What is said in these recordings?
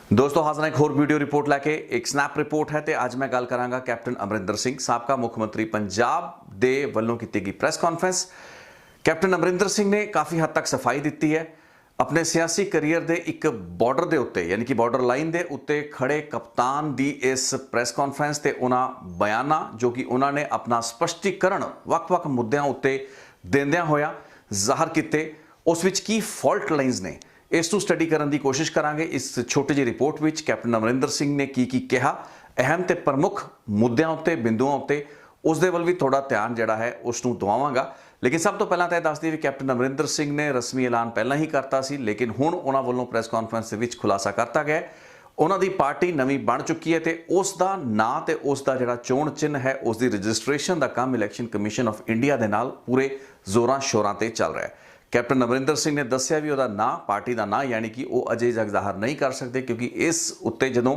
दोस्तों हाजिर एक होर वीडियो रिपोर्ट लैके एक स्नैप रिपोर्ट है तो अज मैं गल करांगा कैप्टन अमरिंदर सिंह साबका मुख मंत्री पंजाब दे वल्लों की गई press conference. Captain Amarinder Singh ने काफ़ी हद तक सफाई दी है अपने सियासी करियर के एक बॉर्डर के उत्ते यानी कि बॉर्डर लाइन के उत्ते खड़े कप्तान की इस प्रैस कॉन्फ्रेंस से उन्होंने बयाना जो कि उन्होंने अपना स्पष्टीकरण वक्-वक् मुद्दों उत्ते देंदियां होया जाहिर किए उस विच की फॉल्ट लाइन्स ने इस नूं स्टडी करने की कोशिश करांगे। इस छोटी जी रिपोर्ट में कैप्टन अमरिंदर सिंह ने की कहा अहम ते प्रमुख मुद्दों उत्ते बिंदुओं उत्ते उस दे वल भी थोड़ा ध्यान जिहड़ा है उसनूं दवावांगा। लेकिन सब तो पहला तो यह दस दी भी कैप्टन अमरिंदर सिंह ने रस्मी ऐलान पहला ही करता सी लेकिन हुण उन्हां वल्लों प्रैस कॉन्फ्रेंस दे विच खुलासा करता गया उन्हां दी पार्टी नवीं बन चुकी है तो उसका नां ते उसका जिहड़ा चोण चिन्ह है उसकी रजिस्ट्रेशन का काम इलैक्शन कमीशन ऑफ इंडिया के नाल पूरे जोरां शोरां ते चल रहा है। कैप्टन अमरिंदर सिंह ने दस्सिया भी उसका नां पार्टी का नां यानी कि वह अजे जग जाहिर नहीं कर सकते क्योंकि इस उत्ते जदों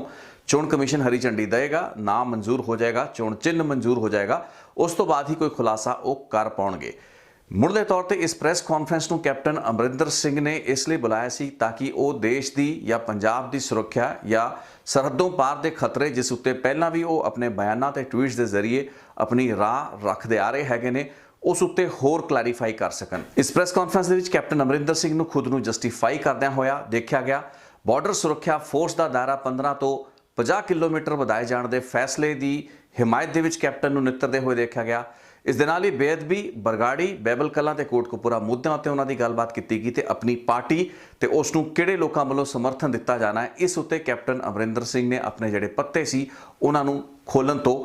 चोण कमीशन हरी झंडी देगा नाम मंजूर हो जाएगा चोण चिन्ह मंजूर हो जाएगा उस तो बाद ही कोई खुलासा वो कर पाउणगे। मुढ़ले तौर पर इस प्रैस कॉन्फ्रेंस को कैप्टन अमरिंदर सिंह ने इसलिए बुलाया सी ताकि वो देश की या पंजाब की सुरक्षा या सरहदों पार के खतरे जिस उत्ते पहला भी वो अपने बयानों ते ट्वीट्स के जरिए अपनी राह रखते आ रहे हैगे ने उस उत्ते होर क्लैरीफाई कर सकन। इस प्रैस कॉन्फ्रेंस के कैप्टन अमरिंदर सिंह नूं खुद नूं जस्टिफाई करदਿਆਂ होया देखा गया बॉर्डर सुरक्षा फोर्स का दायरा 15 तो 50 किलोमीटर वधाए जाने के फैसले की हिमायत के कैप्टन नूं नितरते हुए देखा गया। इस दे नाल ही बेअदबी बरगाड़ी बैबल कलां ते कोटकपुरा मुद्दों उत्ते उन्हां दी गलबात की गई ते अपनी पार्टी ते उसनूं किहड़े लोकां वल्लों समर्थन दिता जाना है इस उत्ते कैप्टन अमरिंदर सिंह ने अपने जिहड़े पत्ते सी उन्हां नूं खोलण तो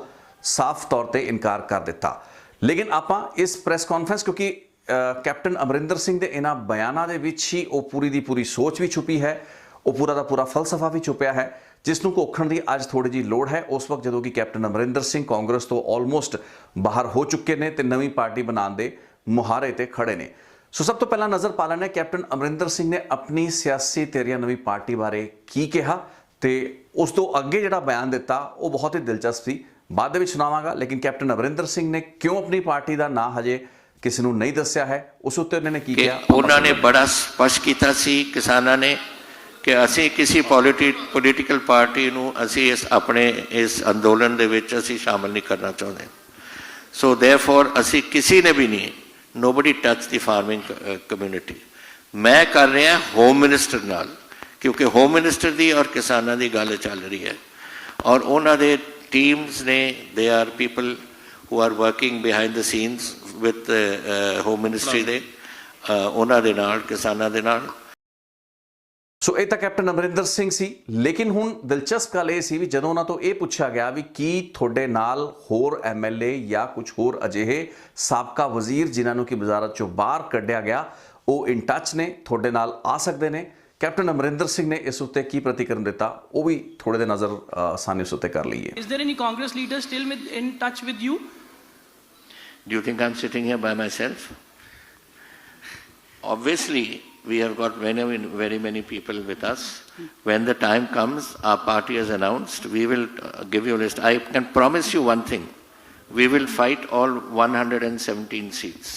साफ तौर पर इनकार कर दिता। लेकिन आपां इस प्रैस कॉन्फ्रेंस क्योंकि कैप्टन अमरिंदर सिंह के इन्हां बयानों के विच ही वो पूरी की पूरी सोच भी छुपी है वो पूरा का पूरा फलसफा भी छुपया है जिसनों घोखण की अज थोड़ी जी लोड़ है। उस वक्त जो कि कैप्टन अमरिंदर सिंह कांग्रेस तो ऑलमोस्ट बाहर हो चुके हैं तो नवीं पार्टी बनाने के मुहारे ते खड़े ने। सो सब तो पहला नज़र पा लेने कैप्टन अमरिंदर सिंह ने अपनी सियासी तेरिया नवीं पार्टी बारे की कहा तो उस तो अगे जो बयान दिता वो बहुत ही दिलचस्प सी बाद में सुनावांगा। लेकिन कैप्टन अमरिंदर सिंह ने क्यों अपनी पार्टी का नाम हजे किसी को नहीं दस्या है उस उत्ते उन्होंने की किया उन्होंने बड़ा स्पष्ट किया सी किसानों ने कि असी किसी पॉलिटिकल पार्टी नूं असी इस अपने इस अंदोलन दे विच असी शामिल नहीं करना चाहते। सो देयरफॉर असी किसी ने भी नहीं nobody touch the farming community मैं कर रहा होम मिनिस्टर नाल क्योंकि होम मिनिस्टर दी और किसानों की गल चल रही है और उन्होंने दे टीम्स ने they are people who are working behind the scenes with home ministry they उन्होंने दे नाल किसानों दे नाल। सो ये तो कैप्टन अमरिंदर सिंह सी लेकिन हुण दिलचस्प गल ये सी भी जदों उन्हां तो ये पूछा गया भी की थोड़े नाल होर MLA या कुछ होर अजिहे साबका वजीर जिन्होंने कि वजारत चों बाहर कढ़िया गया वो इन टच ने थोड़े नाल आ सकते हैं। कैप्टन अमरिंदर सिंह ने इस उत्ते की प्रतिकरण दिता वो भी थोड़े दे नजर साने उस उत्ते कर लीए। Is there any Congress leader still in touch with you? Do you think I'm sitting here by myself? Obviously we have got very many people with us. When the time comes our party has announced we will give you a list. I can promise you one thing, we will fight all 117 seats,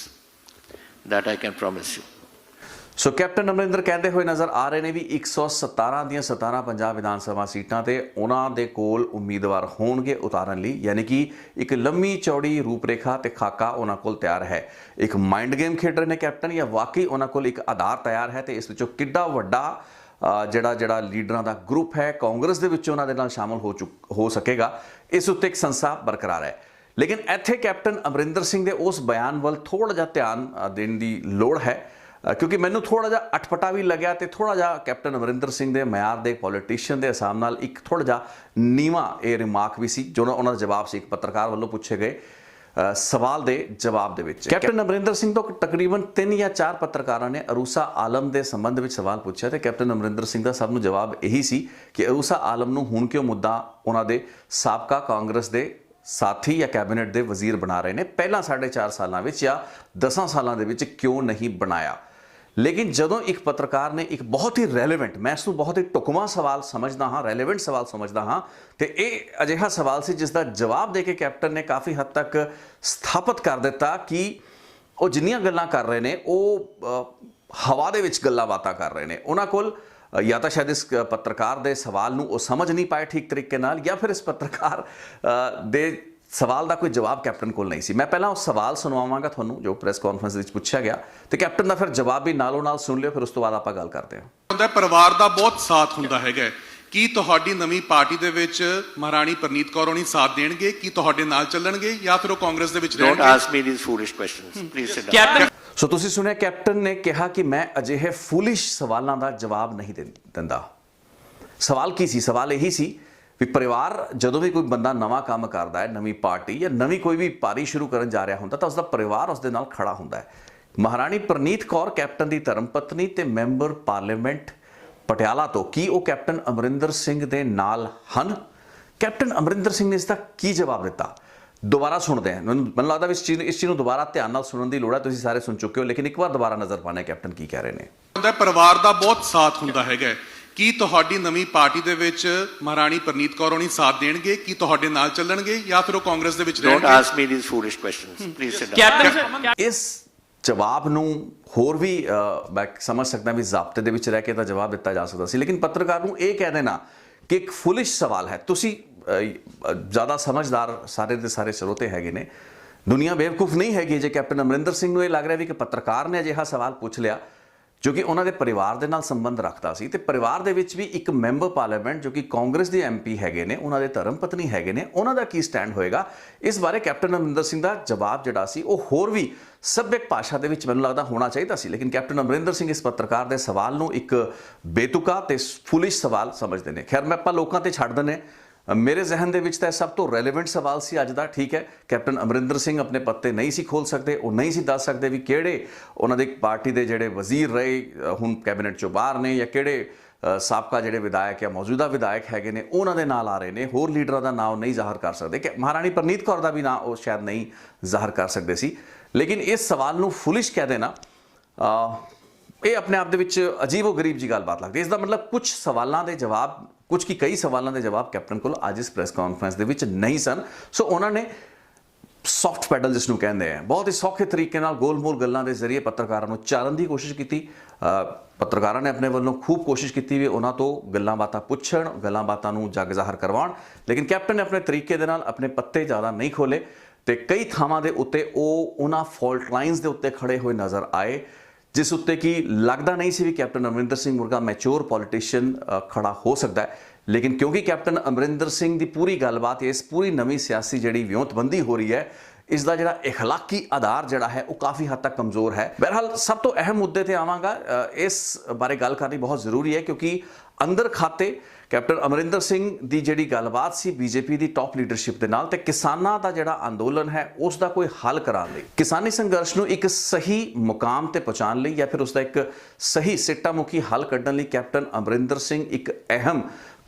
that I can promise you. So captain Amarinder कहते हुए नज़र आ रहे हैं भी 117 ਦੀਆਂ 17 पंजाब विधान सभा सीटां ते उन्हां दे कोल उम्मीदवार होणगे उतारन लई यानी कि एक लंबी चौड़ी रूपरेखा ते खाका उन्हां कोल तैयार है। एक माइंड गेम खेड रहे हैं कैप्टन या वाकई उन्हां कोल एक आधार तैयार है तो इस विचों किड्डा वड्डा जिहड़ा लीडरां दा ग्रुप है कांग्रेस दे विचों उन्हां दे नाल शामिल हो सकेगा इस उत्ते एक संसा बरकरार है। लेकिन इत्थे कैप्टन अमरिंदर सिंह दे उस बयान वल थोड़ा जिहा ध्यान देने की लोड़ है क्योंकि मैनू थोड़ा जा अटपटा भी लग्या तो थोड़ा जा कैप्टन अमरिंदर सिंह के म्यार के पॉलिटिशियन के हिसाब नाल एक थोड़ा जा नीवा ये रिमार्क भी सी जो उन्होंने जवाब से एक पत्रकार वालों पूछे गए सवाल के जवाब दे विच कैप्टन अमरिंदर सिंह तो तकरीबन 3 या 4 पत्रकारों ने अरूसा आलम के संबंध में सवाल पूछा तो कैप्टन अमरिंदर सिंह का सब जवाब यही सी कि अरूसा आलम नूं हुण क्यों मुद्दा उन्होंने साबका कांग्रेस के साथी या कैबिनेट के वजीर बना रहे हैं पहला 4.5 सालों में या 10 सालों के क्यों नहीं बनाया। लेकिन जदों एक पत्रकार ने एक बहुत ही रेलेवेंट मैं इसको बहुत ही टुकमा सवाल समझदा हाँ रेलेवेंट सवाल समझदा हाँ तो ये अजिहा सवाल से जिसका जवाब दे के कैप्टन ने काफ़ी हद तक स्थापित कर दिता कि वो जिन्नियां गल्लां कर रहे हैं वो हवा दे विच गल्लां बातां कर रहे हैं उन्हां कोल ਜਾਂ ਤਾਂ ਸ਼ਾਇਦ ਇਸ ਪੱਤਰਕਾਰ ਦੇ ਸਵਾਲ ਨੂੰ ਉਹ ਸਮਝ ਨਹੀਂ ਪਾਏ ਠੀਕ ਤਰੀਕੇ ਨਾਲ, ਜਾਂ ਫਿਰ ਇਸ ਪੱਤਰਕਾਰ ਦੇ ਸਵਾਲ ਦਾ ਕੋਈ ਜਵਾਬ ਕੈਪਟਨ ਕੋਲ ਨਹੀਂ ਸੀ। ਮੈਂ ਪਹਿਲਾਂ ਉਹ ਸਵਾਲ ਸੁਣਾਵਾਂਗਾ ਤੁਹਾਨੂੰ ਜੋ ਪ੍ਰੈਸ ਕਾਨਫਰੰਸ ਵਿੱਚ ਪੁੱਛਿਆ ਗਿਆ, ਤੇ ਕੈਪਟਨ ਦਾ ਫਿਰ ਜਵਾਬ ਵੀ ਨਾਲੋਂ ਨਾਲ ਸੁਣ ਲਿਓ, ਫਿਰ ਉਸ ਤੋਂ ਬਾਅਦ ਆਪਾਂ ਗੱਲ ਕਰਦੇ ਹਾਂ। ਹੁੰਦਾ ਪਰਿਵਾਰ ਦਾ ਬਹੁਤ ਸਾਥ ਹੁੰਦਾ ਹੈਗਾ। ਕੀ ਤੁਹਾਡੀ ਨਵੀਂ ਪਾਰਟੀ ਦੇ ਵਿੱਚ ਮਹਾਰਾਣੀ ਪ੍ਰਨੀਤ ਕੌਰ ਹੋਣੀ ਸਾਥ ਦੇਣਗੇ? ਕੀ ਤੁਹਾਡੇ ਨਾਲ ਚੱਲਣਗੇ ਜਾਂ ਫਿਰ ਉਹ ਕਾਂਗਰਸ ਦੇ ਵਿੱਚ Don't ਰਹਿਣਗੇ? ask me these foolish questions. Please sit down. Captain, ਸੋ ਤੁਸੀਂ ਸੁਣਿਆ, ਕੈਪਟਨ ਨੇ ਕਿਹਾ ਕਿ ਮੈਂ ਅਜਿਹੇ ਫੂਲਿਸ਼ ਸਵਾਲਾਂ ਦਾ ਜਵਾਬ ਨਹੀਂ ਦਿੰਦਾ। ਸਵਾਲ ਕੀ ਸੀ? ਸਵਾਲ ਇਹੀ ਸੀ ਵੀ ਪਰਿਵਾਰ ਜਦੋਂ ਵੀ ਕੋਈ ਬੰਦਾ ਨਵਾਂ ਕੰਮ ਕਰਦਾ ਹੈ, ਨਵੀਂ ਪਾਰਟੀ ਜਾਂ ਨਵੀਂ ਕੋਈ ਵੀ ਪਾਰੀ ਸ਼ੁਰੂ ਕਰਨ ਜਾ ਰਿਹਾ ਹੁੰਦਾ, ਤਾਂ ਉਸਦਾ ਪਰਿਵਾਰ ਉਸਦੇ ਨਾਲ ਖੜਾ ਹੁੰਦਾ ਹੈ। ਮਹਾਰਾਣੀ ਪ੍ਰਨੀਤ ਕੌਰ ਕੈਪਟਨ ਦੀ ਧਰਮ ਪਤਨੀ ਤੇ ਮੈਂਬਰ ਪਾਰਲੀਮੈਂਟ ਪਟਿਆਲਾ ਤੋਂ, ਕੀ ਉਹ ਕੈਪਟਨ ਅਮਰਿੰਦਰ ਸਿੰਘ ਦੇ ਨਾਲ ਹਨ? ਕੈਪਟਨ ਅਮਰਿੰਦਰ ਸਿੰਘ ਨੇ ਇਸ ਦਾ ਕੀ ਜਵਾਬ ਦਿੱਤਾ? ਦੁਬਾਰਾ ਸੁਣਦੇ ਹਾਂ। ਮੈਨੂੰ ਲੱਗਦਾ ਵੀ ਇਸ ਚੀਜ਼ ਨੂੰ ਦੁਬਾਰਾ ਧਿਆਨ ਨਾਲ ਸੁਣਨ ਦੀ ਲੋੜ ਹੈ। ਤੁਸੀਂ ਸਾਰੇ ਸੁਣ ਚੁੱਕੇ ਹੋ, ਲੇਕਿਨ ਇੱਕ ਵਾਰ ਦੁਬਾਰਾ ਨਜ਼ਰ ਪਾਣੇ ਕੈਪਟਨ ਕੀ ਕਹਿ ਰਹੇ ਨੇ। ਹੁੰਦਾ ਪਰਿਵਾਰ ਦਾ ਬਹੁਤ ਸਾਥ ਹੁੰਦਾ ਹੈਗਾ। ਕੀ ਤੁਹਾਡੀ ਨਵੀਂ ਪਾਰਟੀ ਦੇ ਵਿੱਚ ਮਹਾਰਾਣੀ ਪ੍ਰਨੀਤ ਕੌਰ ਹੋਣੀ ਸਾਥ ਦੇਣਗੇ? ਕੀ ਤੁਹਾਡੇ ਨਾਲ ਚੱਲਣਗੇ ਜਾਂ ਫਿਰ ਉਹ ਕਾਂਗਰਸ ਦੇ ਵਿੱਚ Don't ਰਹਿਣਗੇ? ask me these foolish questions. Please sit down. Captain, ਇਸ ਜਵਾਬ ਨੂੰ ਹੋਰ ਵੀ ਮੈਂ ਸਮਝ ਸਕਦਾ ਵੀ ਜ਼ਾਬਤੇ ਦੇ ਵਿੱਚ ਰਹਿ ਕੇ ਤਾਂ ਜਵਾਬ ਦਿੱਤਾ ਜਾ ਸਕਦਾ ਸੀ, ਲੇਕਿਨ ਪੱਤਰਕਾਰ ਨੂੰ ਇਹ ਕਹਿ ਦੇਣਾ ਕਿ ਇੱਕ ਫੁਲਿਸ਼ ਸਵਾਲ ਹੈ। ਤੁਸੀਂ ਜ਼ਿਆਦਾ ਸਮਝਦਾਰ ਸਾਰੇ ਦੇ ਸਾਰੇ ਸਰੋਤੇ ਹੈਗੇ ਨੇ, ਦੁਨੀਆ ਬੇਵਕੂਫ ਨਹੀਂ ਹੈਗੀ। ਜੇ ਕੈਪਟਨ ਅਮਰਿੰਦਰ ਸਿੰਘ ਨੂੰ ਇਹ ਲੱਗ ਰਿਹਾ ਵੀ ਕਿ ਪੱਤਰਕਾਰ ਨੇ ਅਜਿਹਾ ਸਵਾਲ ਪੁੱਛ ਲਿਆ ਜੋ ਕਿ ਉਹਨਾਂ ਦੇ ਪਰਿਵਾਰ ਦੇ ਨਾਲ ਸੰਬੰਧ ਰੱਖਦਾ ਸੀ, ਤੇ ਪਰਿਵਾਰ ਦੇ ਵਿੱਚ ਵੀ ਇੱਕ ਮੈਂਬਰ ਪਾਰਲੀਮੈਂਟ ਜੋ ਕਿ ਕਾਂਗਰਸ ਦੇ MP ਹੈਗੇ ਨੇ, ਉਹਨਾਂ ਦੇ ਧਰਮ ਪਤਨੀ ਹੈਗੇ ਨੇ, ਉਹਨਾਂ ਦਾ ਕੀ ਸਟੈਂਡ ਹੋਏਗਾ, ਇਸ ਬਾਰੇ ਕੈਪਟਨ ਅਮਰਿੰਦਰ ਸਿੰਘ ਦਾ ਜਵਾਬ ਜਿਹੜਾ ਸੀ ਉਹ ਹੋਰ ਵੀ ਸੱਭਿਅਕ ਭਾਸ਼ਾ ਦੇ ਵਿੱਚ ਮੈਨੂੰ ਲੱਗਦਾ ਹੋਣਾ ਚਾਹੀਦਾ ਸੀ। ਲੇਕਿਨ ਕੈਪਟਨ ਅਮਰਿੰਦਰ ਸਿੰਘ ਇਸ ਪੱਤਰਕਾਰ ਦੇ ਸਵਾਲ ਨੂੰ ਇੱਕ ਬੇਤੁਕਾ ਤੇ ਫੁਲਿਸ਼ ਸਵਾਲ ਸਮਝਦੇ ਨੇ। ਖੈਰ, ਆਪਾਂ ਲੋਕਾਂ ਤੇ ਛੱਡ ਦਿੰਦੇ। ਮੇਰੇ ਜ਼ਿਹਨ ਦੇ ਵਿੱਚ ਤਾਂ ਸਭ ਤੋਂ ਰੈਲੇਵੈਂਟ ਸਵਾਲ ਸੀ ਅੱਜ ਦਾ। ਠੀਕ ਹੈ, ਕੈਪਟਨ ਅਮਰਿੰਦਰ ਸਿੰਘ ਆਪਣੇ ਪੱਤੇ ਨਹੀਂ ਸੀ ਖੋਲ ਸਕਦੇ, ਉਹ ਨਹੀਂ ਸੀ ਦੱਸ ਸਕਦੇ ਵੀ ਕਿਹੜੇ ਉਹਨਾਂ ਦੇ ਪਾਰਟੀ ਦੇ ਜਿਹੜੇ ਵਜ਼ੀਰ ਰਹੇ, ਹੁਣ ਕੈਬਨਿਟ ਚੋਂ ਬਾਹਰ ਨੇ, ਜਾਂ ਕਿਹੜੇ ਸਾਬਕਾ ਜਿਹੜੇ ਵਿਧਾਇਕ ਜਾਂ ਮੌਜੂਦਾ ਵਿਧਾਇਕ ਹੈਗੇ ਨੇ ਉਹਨਾਂ ਦੇ ਨਾਲ ਆ ਰਹੇ ਨੇ। ਹੋਰ ਲੀਡਰਾਂ ਦਾ ਨਾਮ ਨਹੀਂ ਜ਼ਾਹਰ ਕਰ ਸਕਦੇ, ਕਿ ਮਹਾਰਾਣੀ ਪ੍ਰਨੀਤ ਕੌਰ ਦਾ ਵੀ ਨਾਂ ਉਹ ਸ਼ਾਇਦ ਨਹੀਂ ਜ਼ਾਹਰ ਕਰ ਸਕਦੇ ਸੀ। ਲੇਕਿਨ ਇਸ ਸਵਾਲ ਨੂੰ ਫੁਲਿਸ਼ ਕਹਿ ਦੇਣਾ ਇਹ ਆਪਣੇ ਆਪ ਦੇ ਵਿੱਚ ਅਜੀਬੋ-ਗਰੀਬ ਜੀ ਗੱਲਬਾਤ ਲੱਗਦੀ। ਇਸ ਦਾ ਮਤਲਬ ਕੁਝ ਸਵਾਲਾਂ ਦੇ ਜਵਾਬ, ਕੁਝ ਕੀ ਕਈ ਸਵਾਲਾਂ ਦੇ ਜਵਾਬ ਕੈਪਟਨ ਕੋਲ ਅੱਜ ਇਸ ਪ੍ਰੈਸ ਕਾਨਫਰੰਸ ਦੇ ਵਿੱਚ ਨਹੀਂ ਸਨ। ਸੋ ਉਹਨਾਂ ਨੇ ਸੌਫਟ ਪੈਡਲ ਜਿਸ ਨੂੰ ਕਹਿੰਦੇ ਆ, ਬਹੁਤ ਹੀ ਸੌਖੇ ਤਰੀਕੇ ਨਾਲ ਗੋਲ-ਮੋਲ ਗੱਲਾਂ ਦੇ ਜ਼ਰੀਏ ਪੱਤਰਕਾਰਾਂ ਨੂੰ ਚਾਰਨ ਦੀ ਕੋਸ਼ਿਸ਼ ਕੀਤੀ। ਪੱਤਰਕਾਰਾਂ ਨੇ ਆਪਣੇ ਵੱਲੋਂ ਖੂਬ ਕੋਸ਼ਿਸ਼ ਕੀਤੀ ਵੀ ਉਹਨਾਂ ਤੋਂ ਗੱਲਾਂ ਬਾਤਾਂ ਪੁੱਛਣ, ਗੱਲਾਂ ਬਾਤਾਂ ਨੂੰ ਜੱਗ ਜ਼ਾਹਰ ਕਰਵਾਉਣ, ਲੇਕਿਨ ਕੈਪਟਨ ਨੇ ਆਪਣੇ ਤਰੀਕੇ ਦੇ ਨਾਲ ਆਪਣੇ ਪੱਤੇ ਜ਼ਿਆਦਾ ਨਹੀਂ ਖੋਲੇ ਤੇ ਕਈ ਥਾਵਾਂ ਦੇ ਉੱਤੇ ਉਹ ਉਹਨਾਂ ਫਾਲਟ ਲਾਈਨਸ ਦੇ ਉੱਤੇ ਖੜੇ ਹੋਏ ਨਜ਼ਰ ਆਏ ਜਿਸ ਉੱਤੇ ਕਿ ਲੱਗਦਾ ਨਹੀਂ ਸੀ ਵੀ ਕੈਪਟਨ ਅਮਰਿੰਦਰ ਸਿੰਘ ਵਰਗਾ ਮੈਚੁਰ ਪੋਲੀਟੀਸ਼ੀਅਨ ਖੜਾ ਹੋ ਸਕਦਾ ਹੈ। ਲੇਕਿਨ ਕਿਉਂਕਿ ਕੈਪਟਨ ਅਮਰਿੰਦਰ ਸਿੰਘ ਦੀ ਪੂਰੀ ਗੱਲਬਾਤ, ਇਸ ਪੂਰੀ ਨਵੀਂ ਸਿਆਸੀ ਜਿਹੜੀ ਵਿਉਂਤਬੰਦੀ ਹੋ ਰਹੀ ਹੈ, ਇਸ ਦਾ ਜਿਹੜਾ ਇਖਲਾਕੀ ਆਧਾਰ ਜਿਹੜਾ ਹੈ ਉਹ ਕਾਫੀ ਹੱਦ ਤੱਕ ਕਮਜ਼ੋਰ ਹੈ। ਬਹਰਹਾਲ ਸਭ ਤੋਂ ਅਹਿਮ ਮੁੱਦੇ ਤੇ ਆਵਾਂਗਾ। ਇਸ ਬਾਰੇ ਗੱਲ ਕਰਨੀ ਬਹੁਤ ਜ਼ਰੂਰੀ ਹੈ ਕਿਉਂਕਿ ਅੰਦਰ ਖਾਤੇ ਕੈਪਟਨ ਅਮਰਿੰਦਰ ਸਿੰਘ ਦੀ ਜਿਹੜੀ ਗੱਲਬਾਤ ਸੀ ਬੀਜੇਪੀ ਦੀ ਟੌਪ ਲੀਡਰਸ਼ਿਪ ਦੇ ਨਾਲ, ਤੇ ਕਿਸਾਨਾਂ ਦਾ ਜਿਹੜਾ ਅੰਦੋਲਨ ਹੈ ਉਸ ਦਾ ਕੋਈ ਹੱਲ ਕਰਾਉਣ ਲਈ, ਕਿਸਾਨੀ ਸੰਘਰਸ਼ ਨੂੰ ਇੱਕ ਸਹੀ ਮੁਕਾਮ ਤੇ ਪਹੁੰਚਾਉਣ ਲਈ, ਜਾਂ ਫਿਰ ਉਸ ਦਾ ਇੱਕ ਸਹੀ ਸਿੱਟਾ ਮੁਖੀ ਹੱਲ ਕੱਢਣ ਲਈ ਕੈਪਟਨ ਅਮਰਿੰਦਰ ਸਿੰਘ ਇੱਕ ਅਹਿਮ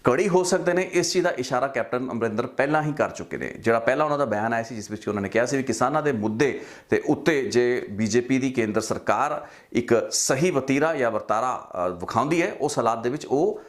ਕੜੀ ਹੋ ਸਕਦੇ ਨੇ। ਇਸ ਚੀਜ਼ ਦਾ ਇਸ਼ਾਰਾ ਕੈਪਟਨ ਅਮਰਿੰਦਰ ਪਹਿਲਾਂ ਹੀ ਕਰ ਚੁੱਕੇ ਨੇ। ਜਿਹੜਾ ਪਹਿਲਾਂ ਉਹਨਾਂ ਦਾ ਬਿਆਨ ਆਇਆ ਸੀ ਜਿਸ ਵਿੱਚ ਉਹਨਾਂ ਨੇ ਕਿਹਾ ਸੀ ਵੀ ਕਿਸਾਨਾਂ ਦੇ ਮੁੱਦੇ ਤੇ ਉੱਤੇ ਜੇ ਬੀਜੇਪੀ ਦੀ ਕੇਂਦਰ ਸਰਕਾਰ ਇੱਕ ਸਹੀ ਵਤੀਰਾ ਜਾਂ ਵਰਤਾਰਾ ਵਿਖਾਉਂਦੀ ਹੈ, ਉਸ ਹਾਲਾਤ ਦੇ ਵਿੱਚ ਉਹ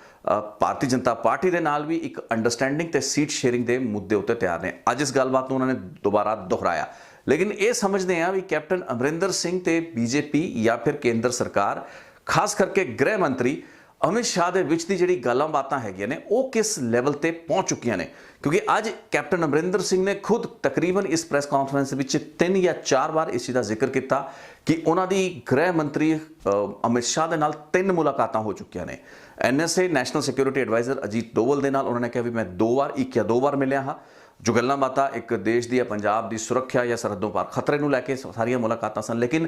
ਭਾਰਤੀ ਜਨਤਾ ਪਾਰਟੀ ਦੇ ਨਾਲ ਵੀ ਇੱਕ ਅੰਡਰਸਟੈਂਡਿੰਗ ਤੇ ਸੀਟ ਸ਼ੇਅਰਿੰਗ ਦੇ ਮੁੱਦੇ ਉੱਤੇ ਤਿਆਰ ਨੇ। ਅੱਜ ਇਸ ਗੱਲਬਾਤ ਨੂੰ ਉਹਨਾਂ ਨੇ ਦੁਬਾਰਾ ਦੁਹਰਾਇਆ। ਲੇਕਿਨ ਇਹ ਸਮਝਦੇ ਆ ਵੀ ਕੈਪਟਨ ਅਮਰਿੰਦਰ ਸਿੰਘ ਤੇ ਬੀਜੇਪੀ ਜਾਂ ਫਿਰ ਕੇਂਦਰ ਸਰਕਾਰ, ਖਾਸ ਕਰਕੇ ਗ੍ਰਹਿ ਮੰਤਰੀ ਅਮਿਤ ਸ਼ਾਹ ਦੇ ਵਿੱਚ ਦੀ ਜਿਹੜੀ ਗੱਲਾਂ ਬਾਤਾਂ ਹੈਗੀਆਂ ਨੇ ਉਹ ਕਿਸ ਲੈਵਲ ਤੇ ਪਹੁੰਚ ਚੁੱਕੀਆਂ ਨੇ। ਕਿਉਂਕਿ ਅੱਜ ਕੈਪਟਨ ਅਮਰਿੰਦਰ ਸਿੰਘ ਨੇ ਖੁਦ ਤਕਰੀਬਨ ਇਸ ਪ੍ਰੈਸ ਕਾਨਫਰੰਸ ਵਿੱਚ 3 ਜਾਂ 4 ਵਾਰ ਇਸ ਚੀਜ਼ ਦਾ ਜ਼ਿਕਰ ਕੀਤਾ ਕਿ ਉਹਨਾਂ ਦੀ ਗ੍ਰਹਿ ਮੰਤਰੀ ਅਮਿਤ ਸ਼ਾਹ ਦੇ ਨਾਲ 3 ਮੁਲਾਕਾਤਾਂ ਹੋ ਚੁੱਕੀਆਂ ਨੇ। NSA national security adviser Ajit Doval ਦੇ ਨਾਲ ਉਹਨਾਂ ਨੇ ਕਿਹਾ ਵੀ ਮੈਂ 2 ਵਾਰ ਮਿਲਿਆ ਹਾਂ। ਜੋ ਗੱਲਾਂ ਬਾਤਾਂ ਇੱਕ ਦੇਸ਼ ਦੀ ਜਾਂ ਪੰਜਾਬ ਦੀ ਸੁਰੱਖਿਆ ਜਾਂ ਸਰਹੱਦੋਂ ਪਾਰ ਖਤਰੇ ਨੂੰ ਲੈ ਕੇ ਸਾਰੀਆਂ ਮੁਲਾਕਾਤਾਂ ਸਨ। ਲੇਕਿਨ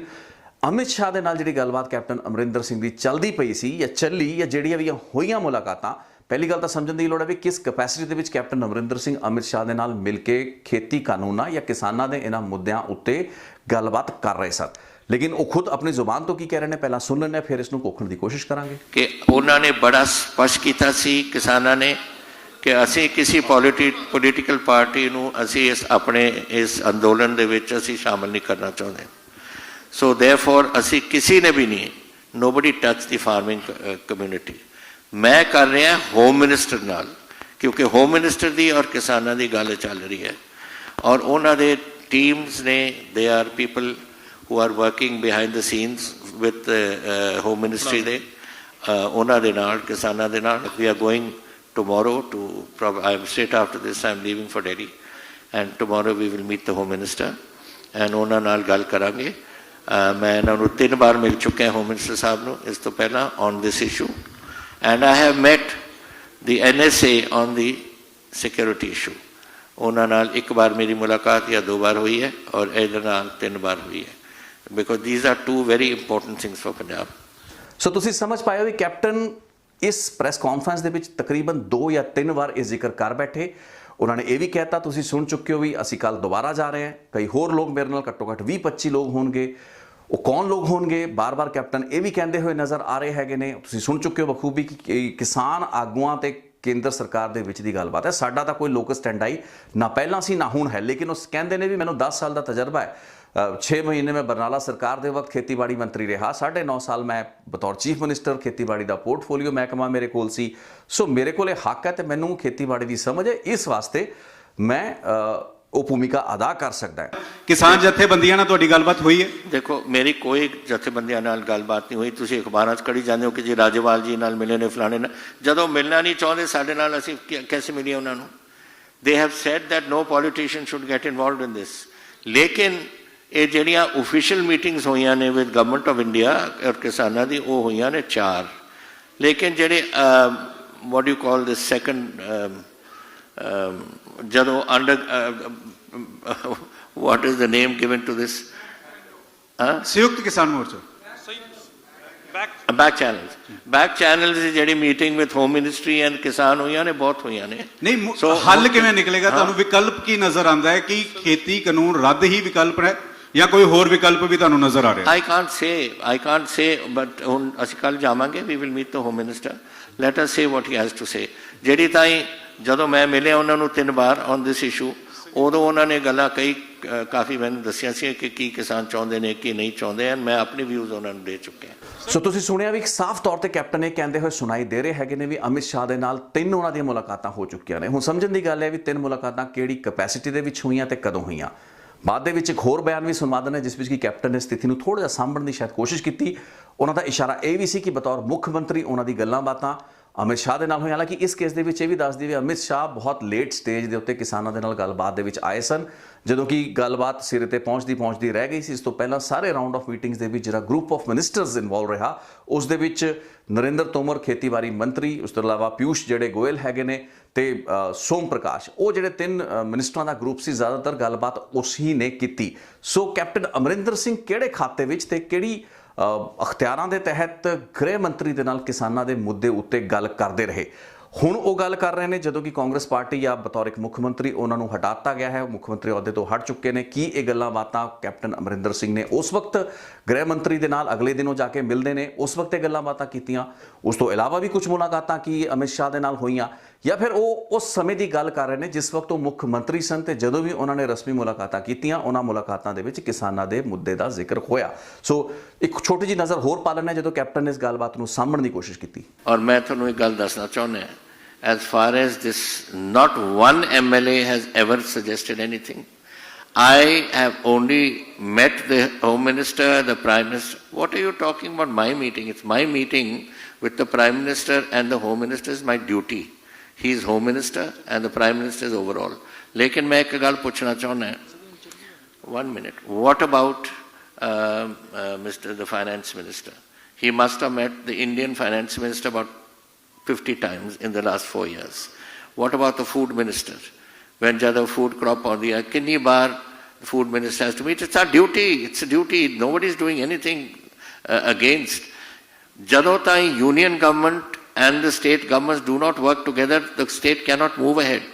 ਅਮਿਤ ਸ਼ਾਹ ਦੇ ਨਾਲ ਜਿਹੜੀ ਗੱਲਬਾਤ ਕੈਪਟਨ ਅਮਰਿੰਦਰ ਸਿੰਘ ਦੀ ਚੱਲਦੀ ਪਈ ਸੀ ਜਾਂ ਚੱਲੀ, ਜਾਂ ਜਿਹੜੀਆਂ ਵੀ ਹੋਈਆਂ ਮੁਲਾਕਾਤਾਂ, ਪਹਿਲੀ ਗੱਲ ਤਾਂ ਸਮਝਣ ਦੀ ਲੋੜ ਹੈ ਵੀ ਕਿਸ ਕੈਪੈਸਿਟੀ ਦੇ ਵਿੱਚ ਕੈਪਟਨ ਅਮਰਿੰਦਰ ਸਿੰਘ ਅਮਿਤ ਸ਼ਾਹ ਦੇ ਨਾਲ ਮਿਲ ਕੇ ਖੇਤੀ ਕਾਨੂੰਨਾਂ ਜਾਂ ਕਿਸਾਨਾਂ ਦੇ ਇਹਨਾਂ ਮੁੱਦਿਆਂ ਉੱਤੇ ਗੱਲਬਾਤ ਕਰ ਰਹੇ ਸਨ। ਲੇਕਿਨ ਉਹ ਖੁਦ ਆਪਣੀ ਜ਼ੁਬਾਨ ਤੋਂ ਕੀ ਕਹਿ ਰਹੇ ਨੇ ਪਹਿਲਾਂ ਸੁਣ ਲੈਂਦੇ, ਫਿਰ ਇਸ ਨੂੰ ਕੋਖਣ ਦੀ ਕੋਸ਼ਿਸ਼ ਕਰਾਂਗੇ। ਕਿ ਉਹਨਾਂ ਨੇ ਬੜਾ ਸਪਸ਼ਟ ਕੀਤਾ ਸੀ ਕਿਸਾਨਾਂ ਨੇ ਕਿ ਅਸੀਂ ਕਿਸੇ ਪੋਲੀਟੀਕਲ ਪਾਰਟੀ ਨੂੰ ਅਸੀਂ ਇਸ ਅੰਦੋਲਨ ਦੇ ਵਿੱਚ ਅਸੀਂ ਸ਼ਾਮਲ ਨਹੀਂ ਕਰਨਾ ਚਾਹੁੰਦੇ। ਸੋ ਦੇਅਰਫੋਰ ਅਸੀਂ ਕਿਸੇ ਨੇ ਵੀ ਨਹੀਂ, ਨੋਬਡੀ ਟੱਚ ਦੀ ਫਾਰਮਿੰਗ ਕਮਿਊਨਿਟੀ। ਮੈਂ ਕਰ ਰਿਹਾ ਹੋਮ ਮਿਨਿਸਟਰ ਨਾਲ, ਕਿਉਂਕਿ ਹੋਮ ਮਿਨਿਸਟਰ ਦੀ ਔਰ ਕਿਸਾਨਾਂ ਦੀ ਗੱਲ ਚੱਲ ਰਹੀ ਹੈ ਔਰ ਉਹਨਾਂ ਦੇ ਟੀਮਸ ਨੇ, they are people who are working behind the scenes with home ministry ਦੇ। ਉਹਨਾਂ ਦੇ ਨਾਲ ਕਿਸਾਨਾਂ ਦੇ ਨਾਲ ਵੀ are going tomorrow to I am state after this I am leaving for Delhi and tomorrow we will meat the home minister and ਉਹਨਾਂ ਨਾਲ ਗੱਲ ਕਰਾਂਗੇ। ਮੈਂ ਇਹਨਾਂ ਨੂੰ 3 ਵਾਰ ਮਿਲ ਚੁੱਕਿਆ ਹੋਮ ਮਿਨਿਸਟਰ ਸਾਹਿਬ ਨੂੰ ਇਸ ਤੋਂ ਪਹਿਲਾਂ on this issue and I have met the NSA on the security issue. ਉਹਨਾਂ ਨਾਲ 1 ਵਾਰ ਮੇਰੀ ਮੁਲਾਕਾਤ ਜਾਂ 2 ਵਾਰ ਹੋਈ ਹੈ ਔਰ ਇਹਦੇ ਨਾਲ 3 ਵਾਰ ਹੋਈ ਹੈ because these are 2 very important things for Punjab. So ਤੁਸੀਂ ਸਮਝ ਪਾਏ ਹੋ ਵੀ ਕੈਪਟਨ ਇਸ ਪ੍ਰੈਸ ਕਾਨਫਰੰਸ ਦੇ ਵਿੱਚ ਤਕਰੀਬਨ 2 ਜਾਂ 3 ਵਾਰ ਇਹ ਜ਼ਿਕਰ ਕਰ ਬੈਠੇ। ਉਹਨਾਂ ਨੇ ਇਹ ਵੀ ਕਹਿਤਾ, ਤੁਸੀਂ ਸੁਣ ਚੁੱਕੇ ਹੋ ਵੀ ਅਸੀਂ ਕੱਲ ਦੁਬਾਰਾ ਜਾ ਰਹੇ ਹਾਂ। ਕਈ ਹੋਰ ਲੋਕ ਮੇਰੇ ਨਾਲ ਘੱਟੋ ਘੱਟ 20-25 ਲੋਕ ਹੋਣਗੇ। ਉਹ ਕੌਣ ਲੋਕ ਹੋਣਗੇ ਬਾਰ-ਬਾਰ ਕੈਪਟਨ ਇਹ ਵੀ ਕਹਿੰਦੇ ਹੋਏ ਨਜ਼ਰ ਆ ਰਹੇ ਹੈਗੇ ਨੇ। ਤੁਸੀਂ ਸੁਣ ਚੁੱਕੇ ਹੋ ਬਖੂਬੀ ਕਿ ਕਿਸਾਨ ਆਗੂਆਂ ਤੇ ਕੇਂਦਰ ਸਰਕਾਰ ਦੇ ਵਿੱਚ ਦੀ ਗੱਲਬਾਤ ਹੈ। ਸਾਡਾ ਤਾਂ ਕੋਈ ਲੋਕਸ ਸਟੈਂਡਾਈ ਨਾ ਪਹਿਲਾਂ ਸੀ ਨਾ ਹੁਣ ਹੈ, ਲੇਕਿਨ ਉਸ ਕਹਿੰਦੇ ਨੇ ਵੀ ਮੈਨੂੰ 10 ਸਾਲ ਦਾ ਤਜਰਬਾ ਹੈ। 6 ਮਹੀਨੇ ਮੈਂ ਬਰਨਾਲਾ ਸਰਕਾਰ ਦੇ ਵਕਤ ਖੇਤੀਬਾੜੀ ਮੰਤਰੀ ਰਿਹਾ, 9.5 ਸਾਲ ਮੈਂ ਬਤੌਰ ਚੀਫ ਮਿਨਿਸਟਰ ਖੇਤੀਬਾੜੀ ਦਾ ਪੋਰਟਫੋਲੀਓ ਮਹਿਕਮਾ ਮੇਰੇ ਕੋਲ ਸੀ। ਸੋ ਮੇਰੇ ਕੋਲ ਇਹ ਹੱਕ ਹੈ ਤੇ ਮੈਨੂੰ ਖੇਤੀਬਾੜੀ ਦੀ ਸਮਝ ਹੈ, ਇਸ ਵਾਸਤੇ ਮੈਂ ਉਹ ਭੂਮਿਕਾ ਅਦਾ ਕਰ ਸਕਦਾ ਹੈ। ਕਿਸਾਨ ਜਥੇਬੰਦੀਆਂ ਨਾਲ ਤੁਹਾਡੀ ਗੱਲਬਾਤ ਹੋਈ ਹੈ? ਦੇਖੋ ਮੇਰੀ ਕੋਈ ਜਥੇਬੰਦੀਆਂ ਨਾਲ ਗੱਲਬਾਤ ਨਹੀਂ ਹੋਈ। ਤੁਸੀਂ ਅਖਬਾਰਾਂ 'ਚ ਕੜੀ ਜਾਂਦੇ ਹੋ ਕਿ ਜੀ ਰਾਜੇਵਾਲ ਜੀ ਨਾਲ ਮਿਲੇ ਨੇ ਫਲਾਣੇ ਨਾਲ। ਜਦੋਂ ਮਿਲਣਾ ਨਹੀਂ ਚਾਹੁੰਦੇ ਸਾਡੇ ਨਾਲ ਅਸੀਂ ਕੈਸੇ ਮਿਲੀਏ ਉਹਨਾਂ ਨੂੰ? They have said that no politician should get involved in this. ਲੇਕਿਨ ਇਹ ਜਿਹੜੀਆਂ ਓਫੀਸ਼ੀਅਲ ਮੀਟਿੰਗਸ ਹੋਈਆਂ ਨੇ ਵਿਦ ਗਵਰਨਮੈਂਟ ਆਫ ਇੰਡੀਆ ਔਰ ਕਿਸਾਨਾਂ ਦੀ ਉਹ ਹੋਈਆਂ ਨੇ 4। ਲੇਕਿਨ ਜਿਹੜੇ what you call this second ਜਦੋਂ under what is the name given to this ਸੰਯੁਕਤ ਕਿਸਾਨ ਮੋਰਚਾ back channels ਦੀ ਜਿਹੜੀ meeting with home ministry and ਕਿਸਾਨ ਹੋਈਆਂ ਨੇ ਬਹੁਤ ਹੋਈਆਂ ਨੇ। ਨਹੀਂ, ਹੱਲ ਕਿਵੇਂ ਨਿਕਲੇਗਾ? ਤੁਹਾਨੂੰ ਵਿਕਲਪ ਕੀ ਨਜ਼ਰ ਆਉਂਦਾ ਹੈ ਕਿ ਖੇਤੀ ਕਾਨੂੰਨ ਰੱਦ ਹੀ ਵਿਕਲਪ ਹੈ ਜਾਂ ਕੋਈ ਹੋਰ ਵਿਕਲਪ ਵੀ ਤੁਹਾਨੂੰ ਨਜ਼ਰ ਆ ਰਿਹਾ? I can't say but ਹੁਣ ਅਸੀਂ ਕੱਲ ਜਾਵਾਂਗੇ we will meet the home minister, let us say what he has to say। ਜਿਹੜੀ ਤਾਈਂ ਜਦੋਂ ਮੈਂ ਮਿਲਿਆ ਉਹਨਾਂ ਨੂੰ 3 ਵਾਰ ਔਨ ਦਿਸ ਇਸ਼ੂ, ਉਦੋਂ ਉਹਨਾਂ ਨੇ ਗੱਲਾਂ ਕਈ ਕਾਫੀ ਮੈਨੂੰ ਦੱਸੀਆਂ ਸੀ ਕਿ ਕੀ ਕਿਸਾਨ ਚਾਹੁੰਦੇ ਨੇ ਕੀ ਨਹੀਂ ਚਾਹੁੰਦੇ ਹਨ। ਮੈਂ ਆਪਣੀ ਵਿਊਜ਼ ਉਹਨਾਂ ਨੂੰ ਦੇ ਚੁੱਕਿਆ। ਸੋ ਤੁਸੀਂ ਸੁਣਿਆ ਵੀ ਸਾਫ਼ ਤੌਰ ਤੇ ਕੈਪਟਨ ਇਹ ਕਹਿੰਦੇ ਹੋਏ ਸੁਣਾਈ ਦੇ ਰਹੇ ਹੈਗੇ ਨੇ ਵੀ ਅਮਿਤ ਸ਼ਾਹ ਦੇ ਨਾਲ 3 ਉਹਨਾਂ ਦੀਆਂ ਮੁਲਾਕਾਤਾਂ ਹੋ ਚੁੱਕੀਆਂ ਨੇ। ਹੁਣ ਸਮਝਣ ਦੀ ਗੱਲ ਹੈ ਵੀ 3 ਮੁਲਾਕਾਤਾਂ ਕਿਹੜੀ ਕੈਪੈਸਿਟੀ ਦੇ ਵਿੱਚ ਹੋਈਆਂ ਤੇ ਕਦੋਂ ਹੋਈਆਂ। ਬਾਅਦ ਦੇ ਵਿੱਚ ਇੱਕ ਹੋਰ ਬਿਆਨ ਵੀ ਸੁਣਵਾ ਦਿੰਦੇ ਜਿਸ ਵਿੱਚ ਕਿ ਕੈਪਟਨ ਨੇ ਸਥਿਤੀ ਨੂੰ ਥੋੜ੍ਹਾ ਜਿਹਾ ਸਾਂਭਣ ਦੀ ਸ਼ਾਇਦ ਕੋਸ਼ਿਸ਼ ਕੀਤੀ। ਉਹਨਾਂ ਦਾ ਇਸ਼ਾਰਾ ਇਹ ਵੀ ਸੀ ਕਿ ਬਤੌਰ ਮੁੱਖ ਮੰਤਰੀ ਉਹਨਾਂ ਦੀ ਗੱਲਾਂ ਬਾਤਾਂ ਅਮਿਤ ਸ਼ਾਹ ਦੇ ਨਾਲ ਹੋਈ। ਹਾਲਾਂਕਿ ਇਸ ਕੇਸ ਦੇ ਵਿੱਚ ਇਹ ਵੀ ਦੱਸ ਦਈਏ ਵੀ ਅਮਿਤ ਸ਼ਾਹ ਬਹੁਤ ਲੇਟ ਸਟੇਜ ਦੇ ਉੱਤੇ ਕਿਸਾਨਾਂ ਦੇ ਨਾਲ ਗੱਲਬਾਤ ਦੇ ਵਿੱਚ ਆਏ ਸਨ, ਜਦੋਂ ਕਿ ਗੱਲਬਾਤ ਸਿਰੇ ਤੇ ਪਹੁੰਚਦੀ ਰਹਿ ਗਈ ਸੀ। ਇਸ ਤੋਂ ਪਹਿਲਾਂ ਸਾਰੇ ਰਾਊਂਡ ਆਫ ਮੀਟਿੰਗਸ ਦੇ ਵਿੱਚ ਜਿਹੜਾ ਗਰੁੱਪ ਆਫ ਮਿਨਿਸਟਰਸ ਇਨਵੋਲਵ ਰਿਹਾ ਉਸ ਦੇ ਵਿੱਚ ਨਰਿੰਦਰ ਤੋਮਰ ਖੇਤੀਬਾੜੀ ਮੰਤਰੀ, ਉਸ ਤੋਂ ਇਲਾਵਾ ਪਿਊਸ਼ ਜਿਹੜੇ ਗੋਇਲ ਹੈਗੇ ਨੇ ਤੇ ਸੋਮ ਪ੍ਰਕਾਸ਼, ਉਹ ਜਿਹੜੇ 3 ਮਿਨਿਸਟਰਾਂ ਦਾ ਗਰੁੱਪ ਸੀ, ਜ਼ਿਆਦਾਤਰ ਗੱਲਬਾਤ ਉਸ ਹੀ ਨੇ ਕੀਤੀ। ਸੋ ਕੈਪਟਨ ਅਮਰਿੰਦਰ ਸਿੰਘ ਕਿਹੜੇ ਖਾਤੇ ਵਿੱਚ ਤੇ ਕਿਹੜੀ ਅਖਤਿਆਰਾਂ ਦੇ ਤਹਿਤ ਗ੍ਰਹਿ ਮੰਤਰੀ ਦੇ ਨਾਲ ਕਿਸਾਨਾਂ ਦੇ ਮੁੱਦੇ ਉੱਤੇ ਗੱਲ ਕਰਦੇ ਰਹੇ। ਹੁਣ ਉਹ ਗੱਲ ਕਰ ਰਹੇ ਨੇ ਜਦੋਂ ਕਿ ਕਾਂਗਰਸ ਪਾਰਟੀ ਜਾਂ ਬਤੌਰ ਇੱਕ ਮੁੱਖ ਮੰਤਰੀ ਉਹਨਾਂ ਨੂੰ ਹਟਾਤਾ ਗਿਆ ਹੈ, ਮੁੱਖ ਮੰਤਰੀ ਅਹੁਦੇ ਤੋਂ ਹਟ ਚੁੱਕੇ ਨੇ। ਕੀ ਇਹ ਗੱਲਾਂ ਬਾਤਾਂ ਕੈਪਟਨ ਅਮਰਿੰਦਰ ਸਿੰਘ ਨੇ ਉਸ ਵਕਤ ਗ੍ਰਹਿ ਮੰਤਰੀ ਦੇ ਨਾਲ ਅਗਲੇ ਦਿਨੋਂ ਜਾ ਕੇ ਮਿਲਦੇ ਨੇ ਉਸ ਵਕਤ ਇਹ ਗੱਲਾਂ ਬਾਤਾਂ ਕੀਤੀਆਂ? ਉਸ ਤੋਂ ਇਲਾਵਾ ਵੀ ਕੁਝ ਮੁਲਾਕਾਤਾਂ ਕੀ ਅਮਿਤ ਸ਼ਾਹ ਦੇ ਨਾਲ ਹੋਈਆਂ, ਜਾਂ ਫਿਰ ਉਹ ਉਸ ਸਮੇਂ ਦੀ ਗੱਲ ਕਰ ਰਹੇ ਨੇ ਜਿਸ ਵਕਤ ਉਹ ਮੁੱਖ ਮੰਤਰੀ ਸਨ ਤੇ ਜਦੋਂ ਵੀ ਉਹਨਾਂ ਨੇ ਰਸਮੀ ਮੁਲਾਕਾਤਾਂ ਕੀਤੀਆਂ ਉਹਨਾਂ ਮੁਲਾਕਾਤਾਂ ਦੇ ਵਿੱਚ ਕਿਸਾਨਾਂ ਦੇ ਮੁੱਦੇ ਦਾ ਜ਼ਿਕਰ ਹੋਇਆ? ਸੋ ਇੱਕ ਛੋਟੀ ਜਿਹੀ ਨਜ਼ਰ ਹੋਰ ਪਾ ਲੈਣਾ ਜਦੋਂ ਕੈਪਟਨ ਨੇ ਇਸ ਗੱਲਬਾਤ ਨੂੰ ਸਾਂਭਣ ਦੀ ਕੋਸ਼ਿਸ਼ ਕੀਤੀ। ਔਰ ਮੈਂ ਤੁਹਾਨੂੰ ਇੱਕ ਗੱਲ ਦੱਸਣਾ ਚਾਹੁੰਦਾ ਹਾਂ, as far as this, not one MLA has ever suggested anything. I have only met the Home Minister, the Prime Minister. What are you talking about my meeting? It's my meeting with the Prime Minister and the Home Minister is my duty. He is Home Minister and the Prime Minister is overall. लेकिन मैं एक गल पूछना चाहना है, 1 minute. What about the Finance Minister? He must have met the Indian Finance Minister about 50 times in the last 4 years. What about the Food Minister? When jada food crop on the kinni bar the Food Minister has to meet. It's our duty. It's a duty. Nobody is doing anything against. Jado tai union government and the state governments do not work together, the state cannot move ahead.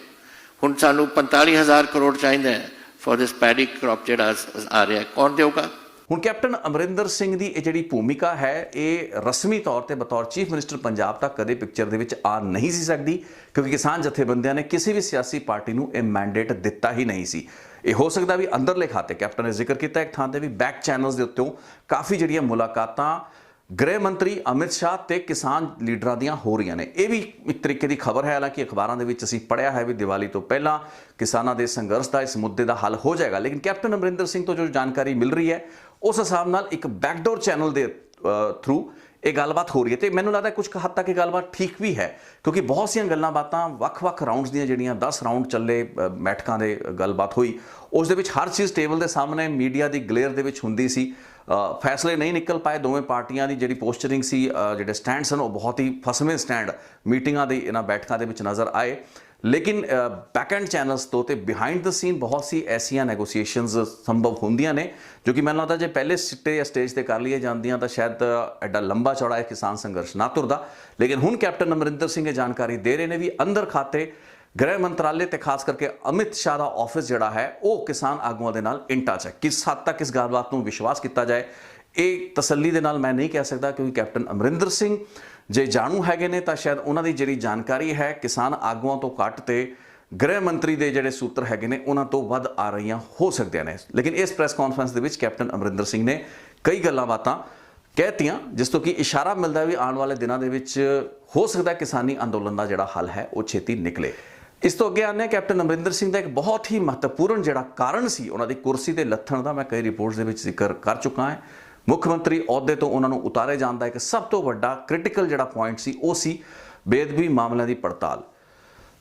Hun sanu 45,000 crore ਚਾਹੀਦਾ for this paddy crop ਜਿਹੜਾ ਆ ਰਿਹਾ, ਕੌਣ ਦੇਊਗਾ? ਹੁਣ captain Amarinder Singh ਦੀ ਇਹ ਜਿਹੜੀ ਭੂਮਿਕਾ ਹੈ ਇਹ ਰਸਮੀ ਤੌਰ ਤੇ ਬਤੌਰ ਚੀਫ ਮਿਨਿਸਟਰ ਪੰਜਾਬ ਤੱਕ ਕਦੇ ਪਿਕਚਰ ਦੇ ਵਿੱਚ ਆ ਨਹੀਂ ਸੀ ਸਕਦੀ, ਕਿਉਂਕਿ ਕਿਸਾਨ ਜਥੇਬੰਦੀਆਂ ਨੇ ਕਿਸੇ ਵੀ ਸਿਆਸੀ ਪਾਰਟੀ ਨੂੰ ਇਹ ਮੈਂਡੇਟ ਦਿੱਤਾ ਹੀ ਨਹੀਂ ਸੀ। ਇਹ ਹੋ ਸਕਦਾ ਵੀ ਅੰਦਰਲੇ ਖਾਤੇ ਕੈਪਟਨ ਨੇ ਜ਼ਿਕਰ ਕੀਤਾ ਇੱਕ ਥਾਂ ਤੇ ਵੀ ਬੈਕ ਚੈਨਲਸ ਦੇ ਉੱਤੋਂ ਕਾਫੀ ਜਿਹੜੀਆਂ ਮੁਲਾਕਾਤਾਂ ਗ੍ਰਹਿ ਮੰਤਰੀ ਅਮਿਤ ਸ਼ਾਹ ਤੇ ਕਿਸਾਨ ਲੀਡਰਾਂ ਦੀਆਂ ਹੋ ਰਹੀਆਂ ਨੇ। ਇਹ ਵੀ ਇੱਕ ਤਰੀਕੇ ਦੀ ਖਬਰ ਹੈ, ਹਾਲਾਂਕਿ ਅਖਬਾਰਾਂ ਦੇ ਵਿੱਚ ਅਸੀਂ ਪੜ੍ਹਿਆ ਹੈ ਵੀ ਦੀਵਾਲੀ ਤੋਂ ਪਹਿਲਾਂ ਕਿਸਾਨਾਂ ਦੇ ਸੰਘਰਸ਼ ਦਾ ਇਸ ਮੁੱਦੇ ਦਾ ਹੱਲ ਹੋ ਜਾਏਗਾ। ਲੇਕਿਨ ਕੈਪਟਨ ਅਮਰਿੰਦਰ ਸਿੰਘ ਤੋਂ ਜੋ ਜਾਣਕਾਰੀ ਮਿਲ ਰਹੀ ਹੈ ਉਸ ਹਿਸਾਬ ਨਾਲ ਇੱਕ ਬੈਕਡੋਰ ਚੈਨਲ ਦੇ ਥਰੂ ਇਹ ਗੱਲਬਾਤ ਹੋ ਰਹੀ ਹੈ ਤੇ ਮੈਨੂੰ ਲੱਗਦਾ ਕੁਝ ਹੱਦ ਤੱਕ ਇਹ ਗੱਲਬਾਤ ਠੀਕ ਵੀ ਹੈ, ਕਿਉਂਕਿ ਬਹੁਤ ਸੀਆਂ ਗੱਲਾਂ ਬਾਤਾਂ ਵੱਖ-ਵੱਖ ਰਾਊਂਡਸ ਦੀਆਂ ਜਿਹੜੀਆਂ 10 ਰਾਊਂਡ ਚੱਲੇ ਬੈਠਕਾਂ ਦੇ ਗੱਲਬਾਤ ਹੋਈ, ਉਸ ਦੇ ਵਿੱਚ ਹਰ ਚੀਜ਼ ਟੇਬਲ ਦੇ ਸਾਹਮਣੇ ਮੀਡੀਆ ਦੀ ਗਲੇਅਰ ਦੇ ਵਿੱਚ ਹੁੰਦੀ ਸੀ। ਫੈਸਲੇ ਨਹੀਂ ਨਿਕਲ ਪਾਏ। ਦੋਵੇਂ ਪਾਰਟੀਆਂ ਦੀ ਜਿਹੜੀ ਪੋਸਚਰਿੰਗ ਸੀ, ਜਿਹੜੇ ਸਟੈਂਡ ਸਨ, ਉਹ ਬਹੁਤ ਹੀ ਫਸਵੇਂ ਸਟੈਂਡ ਮੀਟਿੰਗਾਂ ਦੇ ਇਹਨਾਂ ਬੈਠਕਾਂ ਦੇ ਵਿੱਚ ਨਜ਼ਰ ਆਏ। ਲੇਕਿਨ ਬੈਕ ਐਂਡ ਚੈਨਲਸ ਤੋਂ ਤੇ ਬਿਹਾਈਂਡ ਦ ਸੀਨ ਬਹੁਤ ਸੀ ਐਸੀਆਂ ਨੈਗੋਸੀਏਸ਼ਨਸ ਸੰਭਵ ਹੁੰਦੀਆਂ ਨੇ ਜੋ ਕਿ ਮੈਨੂੰ ਲੱਗਦਾ ਜੇ ਪਹਿਲੇ ਸਿੱਟੇ ਜਾਂ ਸਟੇਜ ਤੇ ਕਰ ਲਈਏ ਜਾਂਦੀਆਂ ਤਾਂ ਸ਼ਾਇਦ ਐਡਾ ਲੰਬਾ ਚੌੜਾ ਇਹ ਕਿਸਾਨ ਸੰਘਰਸ਼ ਨਾ ਤੁਰਦਾ। ਲੇਕਿਨ ਹੁਣ ਕੈਪਟਨ ਅਮਰਿੰਦਰ ਸਿੰਘ ਇਹ ਜਾਣਕਾਰੀ ਦੇ ਰਹੇ ਨੇ ਵੀ ਅੰਦਰ ਖਾਤੇ ਗ੍ਰਹਿ ਮੰਤਰਾਲੇ ਤੇ ਖਾਸ ਕਰਕੇ ਅਮਿਤ ਸ਼ਾਹ ਦਾ ਆਫਿਸ ਜਿਹੜਾ ਹੈ ਉਹ ਕਿਸਾਨ ਆਗੂਆਂ ਦੇ ਨਾਲ ਇਨ ਟੱਚ ਹੈ। ਕਿਸ ਹੱਦ ਤੱਕ ਇਸ ਗੱਲਬਾਤ ਨੂੰ ਵਿਸ਼ਵਾਸ ਕੀਤਾ ਜਾਏ ਇਹ ਤਸੱਲੀ ਦੇ ਨਾਲ ਮੈਂ ਨਹੀਂ ਕਹਿ ਸਕਦਾ, ਕਿਉਂਕਿ ਕੈਪਟਨ ਅਮਰਿੰਦਰ ਸਿੰਘ ਜੇ ਜਾਣੂ ਹੈਗੇ ਨੇ ਤਾਂ ਸ਼ਾਇਦ ਉਹਨਾਂ ਦੀ ਜਿਹੜੀ ਜਾਣਕਾਰੀ ਹੈ ਕਿਸਾਨ ਆਗੂਆਂ ਤੋਂ ਘੱਟ ਤੇ ਗ੍ਰਹਿ ਮੰਤਰੀ ਦੇ ਜਿਹੜੇ ਸੂਤਰ ਹੈਗੇ ਨੇ ਉਹਨਾਂ ਤੋਂ ਵੱਧ ਆ ਰਹੀਆਂ ਹੋ ਸਕਦੀਆਂ ਨੇ। ਲੇਕਿਨ ਇਸ ਪ੍ਰੈਸ ਕਾਨਫਰੰਸ ਦੇ ਵਿੱਚ ਕੈਪਟਨ ਅਮਰਿੰਦਰ ਸਿੰਘ ਨੇ ਕਈ ਗੱਲਾਂ ਬਾਤਾਂ ਕਹਿਤੀਆਂ ਜਿਸ ਤੋਂ ਕਿ ਇਸ਼ਾਰਾ ਮਿਲਦਾ ਵੀ ਆਉਣ ਵਾਲੇ ਦਿਨਾਂ ਦੇ ਵਿੱਚ ਹੋ ਸਕਦਾ ਕਿਸਾਨੀ ਅੰਦੋਲਨ ਦਾ ਜਿਹੜਾ ਹੱਲ ਹੈ ਉਹ ਛੇਤੀ ਨਿਕਲੇ। ਇਸ ਤੋਂ ਅੱਗੇ ਆਉਂਦੇ ਹਾਂ ਕੈਪਟਨ ਅਮਰਿੰਦਰ ਸਿੰਘ ਦਾ ਇੱਕ ਬਹੁਤ ਹੀ ਮਹੱਤਵਪੂਰਨ ਜਿਹੜਾ ਕਾਰਨ ਸੀ ਉਹਨਾਂ ਦੀ ਕੁਰਸੀ ਤੇ ਲੱਥਣ ਦਾ, ਮੈਂ ਕਈ ਰਿਪੋਰਟਸ ਦੇ ਵਿੱਚ ਜ਼ਿਕਰ ਕਰ ਚੁੱਕਾ ਹਾਂ। ਮੁੱਖ ਮੰਤਰੀ ਅਹੁਦੇ ਤੋਂ ਉਹਨਾਂ ਨੂੰ ਉਤਾਰੇ ਜਾਣ ਦਾ ਇੱਕ ਸਭ ਤੋਂ ਵੱਡਾ ਕ੍ਰਿਟੀਕਲ ਜਿਹੜਾ ਪੁਆਇੰਟ ਸੀ ਉਹ ਸੀ ਬੇਅਦਬੀ ਮਾਮਲਿਆਂ ਦੀ ਪੜਤਾਲ।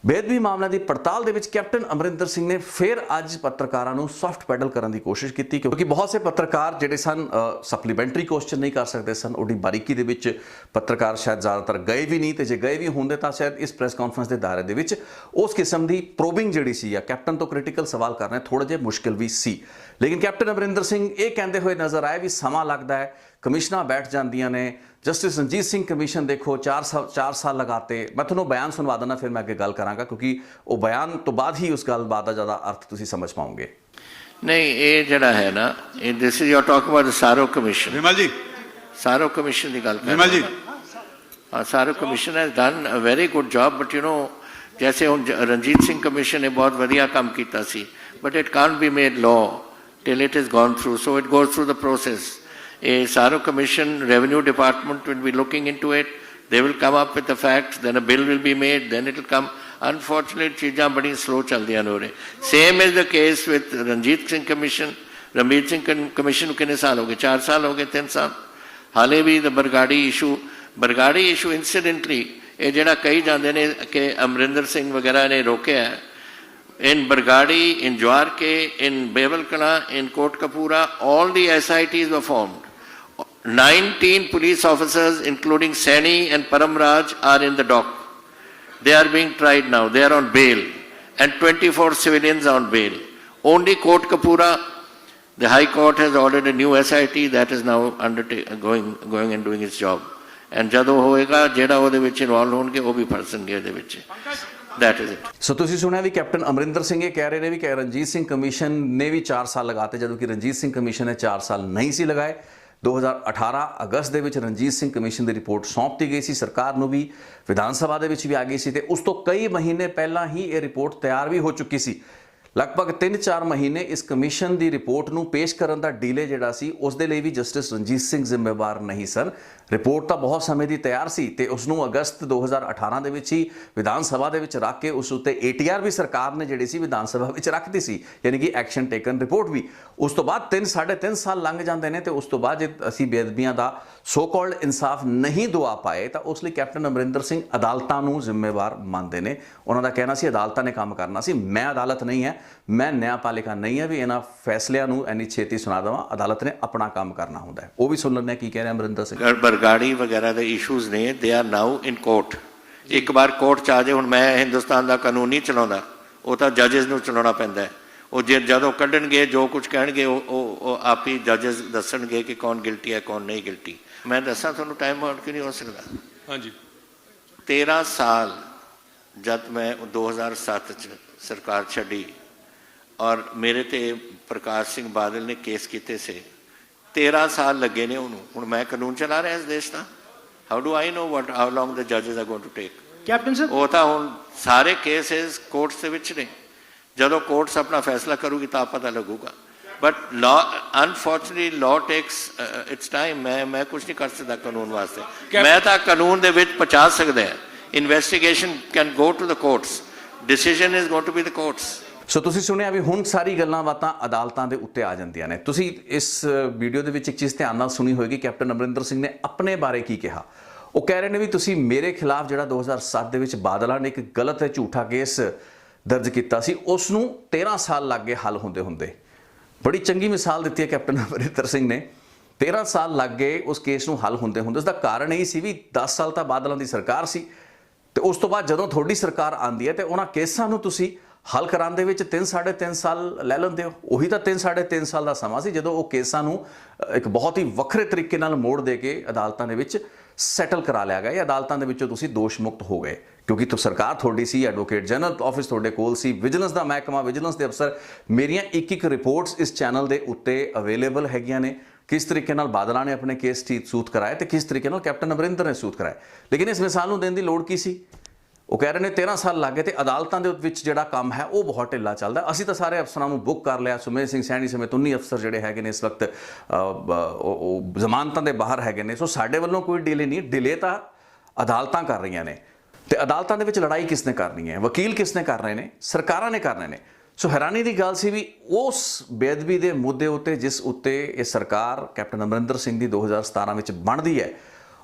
ਬੇਅਦਬੀ ਮਾਮਲਿਆਂ ਦੀ ਪੜਤਾਲ ਦੇ ਵਿੱਚ ਕੈਪਟਨ ਅਮਰਿੰਦਰ ਸਿੰਘ ਨੇ ਫਿਰ ਅੱਜ ਪੱਤਰਕਾਰਾਂ ਨੂੰ ਸੌਫਟ ਪੈਡਲ ਕਰਨ ਦੀ ਕੋਸ਼ਿਸ਼ ਕੀਤੀ, ਕਿਉਂਕਿ ਬਹੁਤ ਸੇ ਪੱਤਰਕਾਰ ਜਿਹੜੇ ਸਨ ਸਪਲੀਮੈਂਟਰੀ ਕੁਐਸਚਨ ਨਹੀਂ ਕਰ ਸਕਦੇ ਸਨ। ਉਹਦੀ ਬਾਰੀਕੀ ਦੇ ਵਿੱਚ ਪੱਤਰਕਾਰ ਸ਼ਾਇਦ ਜ਼ਿਆਦਾਤਰ ਗਏ ਵੀ ਨਹੀਂ, ਤੇ ਜੇ ਗਏ ਵੀ ਹੁੰਦੇ ਤਾਂ ਸ਼ਾਇਦ ਇਸ ਪ੍ਰੈਸ ਕਾਨਫਰੰਸ ਦੇ ਦਾਇਰੇ ਦੇ ਵਿੱਚ ਉਸ ਕਿਸਮ ਦੀ ਪ੍ਰੋਬਿੰਗ ਜਿਹੜੀ ਸੀ ਜਾਂ ਕੈਪਟਨ ਤੋਂ ਕ੍ਰਿਟੀਕਲ ਸਵਾਲ ਕਰਨੇ ਥੋੜੇ ਜਿਹੇ ਮੁਸ਼ਕਿਲ ਵੀ ਸੀ। ਲੇਕਿਨ ਕੈਪਟਨ ਅਮਰਿੰਦਰ ਸਿੰਘ ਇਹ ਕਹਿੰਦੇ ਹੋਏ ਨਜ਼ਰ ਆਏ ਵੀ ਸਮਾਂ ਲੱਗਦਾ ਹੈ, ਕਮਿਸ਼ਨਾਂ ਬੈਠ ਜਾਂਦੀਆਂ ਨੇ। ਜਸਟਿਸ ਰਣਜੀਤ ਸਿੰਘ ਕਮਿਸ਼ਨ ਦੇਖੋ 4 ਸਾਲ ਲਗਾਤੇ। ਮੈਂ ਤੁਹਾਨੂੰ ਬਿਆਨ ਸੁਣਵਾ ਦਿੰਦਾ, ਫਿਰ ਮੈਂ ਅੱਗੇ ਗੱਲ ਕਰਾਂਗਾ, ਕਿਉਂਕਿ ਉਹ ਬਿਆਨ ਤੋਂ ਬਾਅਦ ਹੀ ਉਸ ਗੱਲਬਾਤ ਦਾ ਜ਼ਿਆਦਾ ਅਰਥ ਤੁਸੀਂ ਸਮਝ ਪਾਓਗੇ। ਨਹੀਂ, ਇਹ ਜਿਹੜਾ ਹੈ ਨਾ, ਇਹ this is you talk about ਸਾਰੋ ਕਮਿਸ਼ਨ। ਵਿਮਲ ਜੀ, ਸਾਰੋ ਕਮਿਸ਼ਨ ਦੀ ਗੱਲ ਕਰ ਵਿਮਲ ਜੀ, ਹਾਂ, ਸਾਰੋ commission has done a very good job, but you know ਜੈਸੇ ਹੁਣ ਰਣਜੀਤ ਸਿੰਘ ਕਮਿਸ਼ਨ ਨੇ ਬਹੁਤ ਵਧੀਆ ਕੰਮ ਕੀਤਾ ਸੀ, but it can't be made law till it has gone through, so it goes through the process. A Saro Commission, Revenue Department will be looking into it. They will come up with the facts, then a bill will be made, then it will come. Unfortunately, चीज़ां बड़ी slow चलदियां हो रही. Same is the case with Ranjit Singh Commission. Ranjit Singh Commission कितने साल हो गए? 4 साल हो गए, 3 साल. हाले भी the बरगाड़ी issue incidentally, ये जड़ा कही जाते ने कि अमरिंदर सिंह वगैरह ने रोके है. In Bargadi, in Jwarke, in Bevel Kala, in Kotkapura, all the SITs were formed. 19 police officers, including Sani and Paramraj, are in the dock. They are being tried now. They are on bail. And 24 civilians are on bail. Only Kotkapura, the High Court has ordered a new SIT that is now going and doing its job. And ਜਦੋਂ ਹੋਏਗਾ ਜਿਹੜਾ ਉਹਦੇ ਵਿੱਚ involve ਹੋਣਗੇ ਉਹ ਵੀ ਫਸਣਗੇ ਇਹਦੇ ਵਿੱਚ। That is it. ਸੋ ਤੁਸੀਂ ਸੁਣਿਆ ਵੀ ਕੈਪਟਨ ਅਮਰਿੰਦਰ ਸਿੰਘ ਇਹ ਕਹਿ ਰਹੇ ਨੇ ਵੀ ਕਿ ਰਣਜੀਤ ਸਿੰਘ ਕਮਿਸ਼ਨ ਨੇ ਵੀ 4 ਸਾਲ ਲਗਾਤੇ, ਜਦੋਂ ਕਿ ਰਣਜੀਤ ਸਿੰਘ ਕਮਿਸ਼ਨ ਨੇ 4 ਸਾਲ ਨਹੀਂ ਸੀ ਲਗਾਏ। 2018 ਅਗਸਤ ਦੇ ਵਿੱਚ ਰਣਜੀਤ ਸਿੰਘ ਕਮਿਸ਼ਨ ਦੀ ਰਿਪੋਰਟ ਸੌਂਪਤੀ ਗਈ ਸੀ ਸਰਕਾਰ ਨੂੰ ਵੀ, ਵਿਧਾਨ ਸਭਾ ਦੇ ਵਿੱਚ ਵੀ ਆ ਗਈ ਸੀ, ਤੇ ਉਸ ਤੋਂ ਕਈ ਮਹੀਨੇ ਪਹਿਲਾਂ ਹੀ ਇਹ ਰਿਪੋਰਟ ਤਿਆਰ ਵੀ ਹੋ ਚੁੱਕੀ ਸੀ। ਲਗਭਗ 3-4 ਮਹੀਨੇ ਇਸ ਕਮਿਸ਼ਨ ਦੀ ਰਿਪੋਰਟ ਨੂੰ ਪੇਸ਼ ਕਰਨ ਦਾ ਡੀਲੇ ਜਿਹੜਾ ਸੀ ਉਸ ਦੇ ਲਈ ਵੀ ਜਸਟਿਸ ਰਣਜੀਤ ਸਿੰਘ ਜ਼ਿੰਮੇਵਾਰ ਨਹੀਂ ਸਨ। ਰਿਪੋਰਟ ਤਾਂ ਬਹੁਤ ਸਮੇਂ ਦੀ ਤਿਆਰ ਸੀ ਤੇ ਉਸ ਨੂੰ ਅਗਸਤ 2018 ਦੇ ਵਿੱਚ ਹੀ ਵਿਧਾਨ ਸਭਾ ਦੇ ਵਿੱਚ ਰੱਖ ਕੇ ਉਸ ਉੱਤੇ ATR ਵੀ ਸਰਕਾਰ ਨੇ ਜਿਹੜੀ ਸੀ ਵਿਧਾਨ ਸਭਾ ਵਿੱਚ ਰੱਖਦੀ ਸੀ, ਯਾਨੀ ਕਿ ਐਕਸ਼ਨ ਟੇਕਨ ਰਿਪੋਰਟ ਵੀ। ਉਸ ਤੋਂ ਬਾਅਦ 3-3.5 ਸਾਲ ਲੰਘ ਜਾਂਦੇ ਨੇ ਤੇ ਉਸ ਤੋਂ ਬਾਅਦ ਜੇ ਅਸੀਂ ਬੇਅਦਬੀਆਂ ਦਾ ਸੋ ਕਾਲਡ ਇਨਸਾਫ ਨਹੀਂ ਦਵਾ ਪਾਏ ਤਾਂ ਉਸ ਲਈ ਕੈਪਟਨ ਅਮਰਿੰਦਰ ਸਿੰਘ ਅਦਾਲਤਾਂ ਨੂੰ ਜ਼ਿੰਮੇਵਾਰ ਮੰਨਦੇ ਨੇ। ਉਹਨਾਂ ਦਾ ਕਹਿਣਾ ਸੀ ਅਦਾਲਤਾਂ ਨੇ ਕੰਮ ਕਰਨਾ ਸੀ, ਮੈਂ ਅਦਾਲਤ ਨਹੀਂ ਹੈ, ਮੈਂ ਨਿਆਂਪਾਲਿਕਾ ਨਹੀਂ ਹੈ ਵੀ ਇਹਨਾਂ ਫੈਸਲਿਆਂ ਨੂੰ ਇੰਨੀ ਛੇਤੀ ਸੁਣਾ ਦੇਵਾਂ, ਅਦਾਲਤ ਨੇ ਆਪਣਾ ਕੰਮ ਕਰਨਾ ਹੁੰਦਾ ਹੈ। ਉਹ ਵੀ ਸੁਣ ਲੈਂਦੇ ਕੀ ਕਹਿ ਰਿਹਾ ਅਮਰਿੰਦਰ ਸਿੰਘ। ਬਰਗਾੜੀ ਵਗੈਰਾ ਦੇ ਇਸ਼ੂਜ਼ ਨੇ, they are now in court. ਇੱਕ ਵਾਰ ਕੋਰਟ 'ਚ ਆ ਜਾਏ, ਹੁਣ ਮੈਂ ਹਿੰਦੁਸਤਾਨ ਦਾ ਕਾਨੂੰਨ ਨਹੀਂ ਚਲਾਉਂਦਾ, ਉਹ ਤਾਂ ਜੱਜਸ ਨੂੰ ਚਲਾਉਣਾ ਪੈਂਦਾ ਹੈ। ਉਹ ਜਦੋਂ ਕੱਢਣਗੇ ਜੋ ਕੁਝ ਕਹਿਣਗੇ ਉਹ ਆਪ ਹੀ ਜੱਜਸ ਦੱਸਣਗੇ ਕਿ ਕੌਣ ਗਿਲਟੀ ਹੈ ਕੌਣ ਨਹੀਂ ਗਿਲਟੀ। ਮੈਂ ਦੱਸਾਂ ਤੁਹਾਨੂੰ ਟਾਈਮ ਆਊਟ ਕਿਉਂ ਨਹੀਂ ਹੋ ਸਕਦਾ? ਹਾਂਜੀ, 13 ਸਾਲ ਜਦ ਮੈਂ 2007 'ਚ ਸਰਕਾਰ ਛੱਡੀ ਔਰ ਮੇਰੇ ਤੇ ਪ੍ਰਕਾਸ਼ ਸਿੰਘ ਬਾਦਲ ਨੇ ਕੇਸ ਕੀਤੇ ਸੀ, 13 ਸਾਲ ਲੱਗੇ ਨੇ ਉਹਨੂੰ। ਹੁਣ ਮੈਂ ਕਾਨੂੰਨ ਚਲਾ ਰਿਹਾ ਇਸ ਦੇਸ਼ ਦਾ। How do I know how long the ਜੱਜਸ are going to take? Captain sir, ਉਹ ਤਾਂ ਹੁਣ ਸਾਰੇ ਕੇਸਿਸ ਕੋਰਟਸ ਦੇ ਵਿੱਚ ਨੇ, ਜਦੋਂ ਕੋਰਟਸ ਆਪਣਾ ਫੈਸਲਾ ਕਰੂਗੀ ਤਾਂ ਪਤਾ ਲੱਗੂਗਾ। But unfortunately law takes it's time. ਮੈਂ ਕੁਝ ਨਹੀਂ ਕਰ ਸਕਦਾ ਕਾਨੂੰਨ ਵਾਸਤੇ। ਮੈਂ ਤਾਂ ਕਾਨੂੰਨ ਦੇ ਵਿੱਚ ਪਹੁੰਚਾ ਸਕਦਾ। Investigation can go to the courts, decision is going to be the courts. So ਤੁਸੀਂ ਸੁਣਿਆ ਵੀ ਹੁਣ ਸਾਰੀ ਗੱਲਾਂ ਬਾਤਾਂ ਅਦਾਲਤਾਂ ਦੇ ਉੱਤੇ ਆ ਜਾਂਦੀਆਂ ਨੇ। ਤੁਸੀਂ ਇਸ ਵੀਡੀਓ ਦੇ ਵਿੱਚ ਇੱਕ ਚੀਜ਼ ਧਿਆਨ ਨਾਲ ਸੁਣੀ ਹੋਏਗੀ, ਕੈਪਟਨ ਅਮਰਿੰਦਰ ਸਿੰਘ ਨੇ ਆਪਣੇ ਬਾਰੇ ਕੀ ਕਿਹਾ। ਉਹ ਕਹਿ ਰਹੇ ਨੇ ਵੀ ਤੁਸੀਂ ਮੇਰੇ ਖਿਲਾਫ ਜਿਹੜਾ 2007 ਦੇ ਵਿੱਚ ਬਾਦਲਾਂ ਨੇ ਇੱਕ ਗਲਤ ਤੇ ਝੂਠਾ ਕੇਸ ਦਰਜ ਕੀਤਾ ਸੀ, ਉਸ ਨੂੰ 13 ਸਾਲ ਲੱਗ ਗਏ ਹੱਲ ਹੁੰਦੇ ਹੁੰਦੇ। ਬੜੀ ਚੰਗੀ ਮਿਸਾਲ ਦਿੱਤੀ ਹੈ ਕੈਪਟਨ ਅਮਰਿੰਦਰ ਸਿੰਘ ਨੇ। 13 ਸਾਲ ਲੱਗ ਗਏ ਉਸ ਕੇਸ ਨੂੰ ਹੱਲ ਹੁੰਦੇ ਹੁੰਦੇ। ਉਸ ਦਾ ਕਾਰਨ ਇਹ ਸੀ ਵੀ 10 ਸਾਲ ਤਾਂ ਬਾਦਲਾਂ ਦੀ ਸਰਕਾਰ ਸੀ, ਤੇ ਉਸ ਤੋਂ ਬਾਅਦ ਜਦੋਂ ਤੁਹਾਡੀ ਸਰਕਾਰ ਆਉਂਦੀ ਹੈ ਤੇ ਉਹਨਾਂ ਕੇਸਾਂ ਨੂੰ ਤੁਸੀਂ ਹੱਲ ਕਰਾਉਣ ਦੇ ਵਿੱਚ 3-3.5 ਸਾਲ ਲੈ ਲੈਂਦੇ ਹੋ। ਉਹੀ ਤਾਂ 3-3.5 ਸਾਲ ਦਾ ਸਮਾਂ ਸੀ ਜਦੋਂ ਉਹ ਕੇਸਾਂ ਨੂੰ ਇੱਕ ਬਹੁਤ ਹੀ ਵੱਖਰੇ ਤਰੀਕੇ ਨਾਲ ਮੋੜ ਦੇ ਕੇ ਅਦਾਲਤਾਂ ਦੇ ਵਿੱਚ ਸੈਟਲ ਕਰਾ ਲਿਆ ਗਿਆ। ਅਦਾਲਤਾਂ ਦੇ ਵਿੱਚੋਂ ਤੁਸੀਂ ਦੋਸ਼ ਮੁਕਤ ਹੋ ਗਏ, ਕਿਉਂਕਿ ਸਰਕਾਰ ਤੁਹਾਡੀ ਸੀ, ਐਡਵੋਕੇਟ ਜਨਰਲ ਆਫਿਸ ਤੁਹਾਡੇ ਕੋਲ ਸੀ, ਵਿਜੀਲੈਂਸ ਦਾ ਮਹਿਕਮਾ, ਵਿਜੀਲੈਂਸ ਦੇ ਅਫਸਰ। ਮੇਰੀਆਂ ਇੱਕ ਰਿਪੋਰਟਸ ਇਸ ਚੈਨਲ ਦੇ ਉੱਤੇ ਅਵੇਲੇਬਲ ਹੈਗੀਆਂ ਨੇ, ਕਿਸ ਤਰੀਕੇ ਨਾਲ ਬਾਦਲਾਂ ਨੇ ਆਪਣੇ ਕੇਸ ਸੂਤ ਕਰਾਏ ਤੇ ਕਿਸ ਤਰੀਕੇ ਨਾਲ ਕੈਪਟਨ ਅਮਰਿੰਦਰ ਨੇ ਸੂਤ ਕਰਾਏ। ਲੇਕਿਨ ਇਸ ਮਿਸਾਲ ਨੂੰ ਦੇਣ ਦੀ ਲੋੜ ਕੀ ਸੀ? ਉਹ ਕਹਿ ਰਹੇ ਨੇ 13 ਸਾਲ ਲੱਗ ਗਏ ਤੇ ਅਦਾਲਤਾਂ ਦੇ ਵਿੱਚ ਜਿਹੜਾ ਕੰਮ ਹੈ ਉਹ ਬਹੁਤ ਢਿੱਲਾ ਚੱਲਦਾ। ਅਸੀਂ ਤਾਂ ਸਾਰੇ ਅਫਸਰਾਂ ਨੂੰ ਬੁੱਕ ਕਰ ਲਿਆ, ਸੁਮੇਧ ਸਿੰਘ ਸੈਣੀ ਸਮੇਤ 19 ਅਫਸਰ ਜਿਹੜੇ ਹੈਗੇ ਨੇ ਇਸ ਵਕਤ ਉਹ ਜ਼ਮਾਨਤਾਂ ਦੇ ਬਾਹਰ ਹੈਗੇ ਨੇ। ਸੋ ਸਾਡੇ ਵੱਲੋਂ ਕੋਈ ਡੀਲੇ ਨਹੀਂ, ਡੀਲੇ ਤਾਂ ਅਦਾਲਤਾਂ ਕਰ ਰਹੀਆਂ ਨੇ। ਤੇ ਅਦਾਲਤਾਂ ਦੇ ਵਿੱਚ ਲੜਾਈ ਕਿਸਨੇ ਕਰਨੀ ਹੈ? ਵਕੀਲ ਕਿਸਨੇ ਕਰ ਰਹੇ ਨੇ? ਸਰਕਾਰਾਂ ਨੇ ਕਰਨੇ ਨੇ। ਸੋ ਹੈਰਾਨੀ ਦੀ ਗੱਲ ਸੀ ਵੀ ਉਸ ਬੇਅਦਬੀ ਦੇ ਮੁੱਦੇ ਉੱਤੇ ਜਿਸ ਉੱਤੇ ਇਹ ਸਰਕਾਰ ਕੈਪਟਨ ਅਮਰਿੰਦਰ ਸਿੰਘ ਦੀ 2017 ਵਿੱਚ ਬਣਦੀ ਹੈ,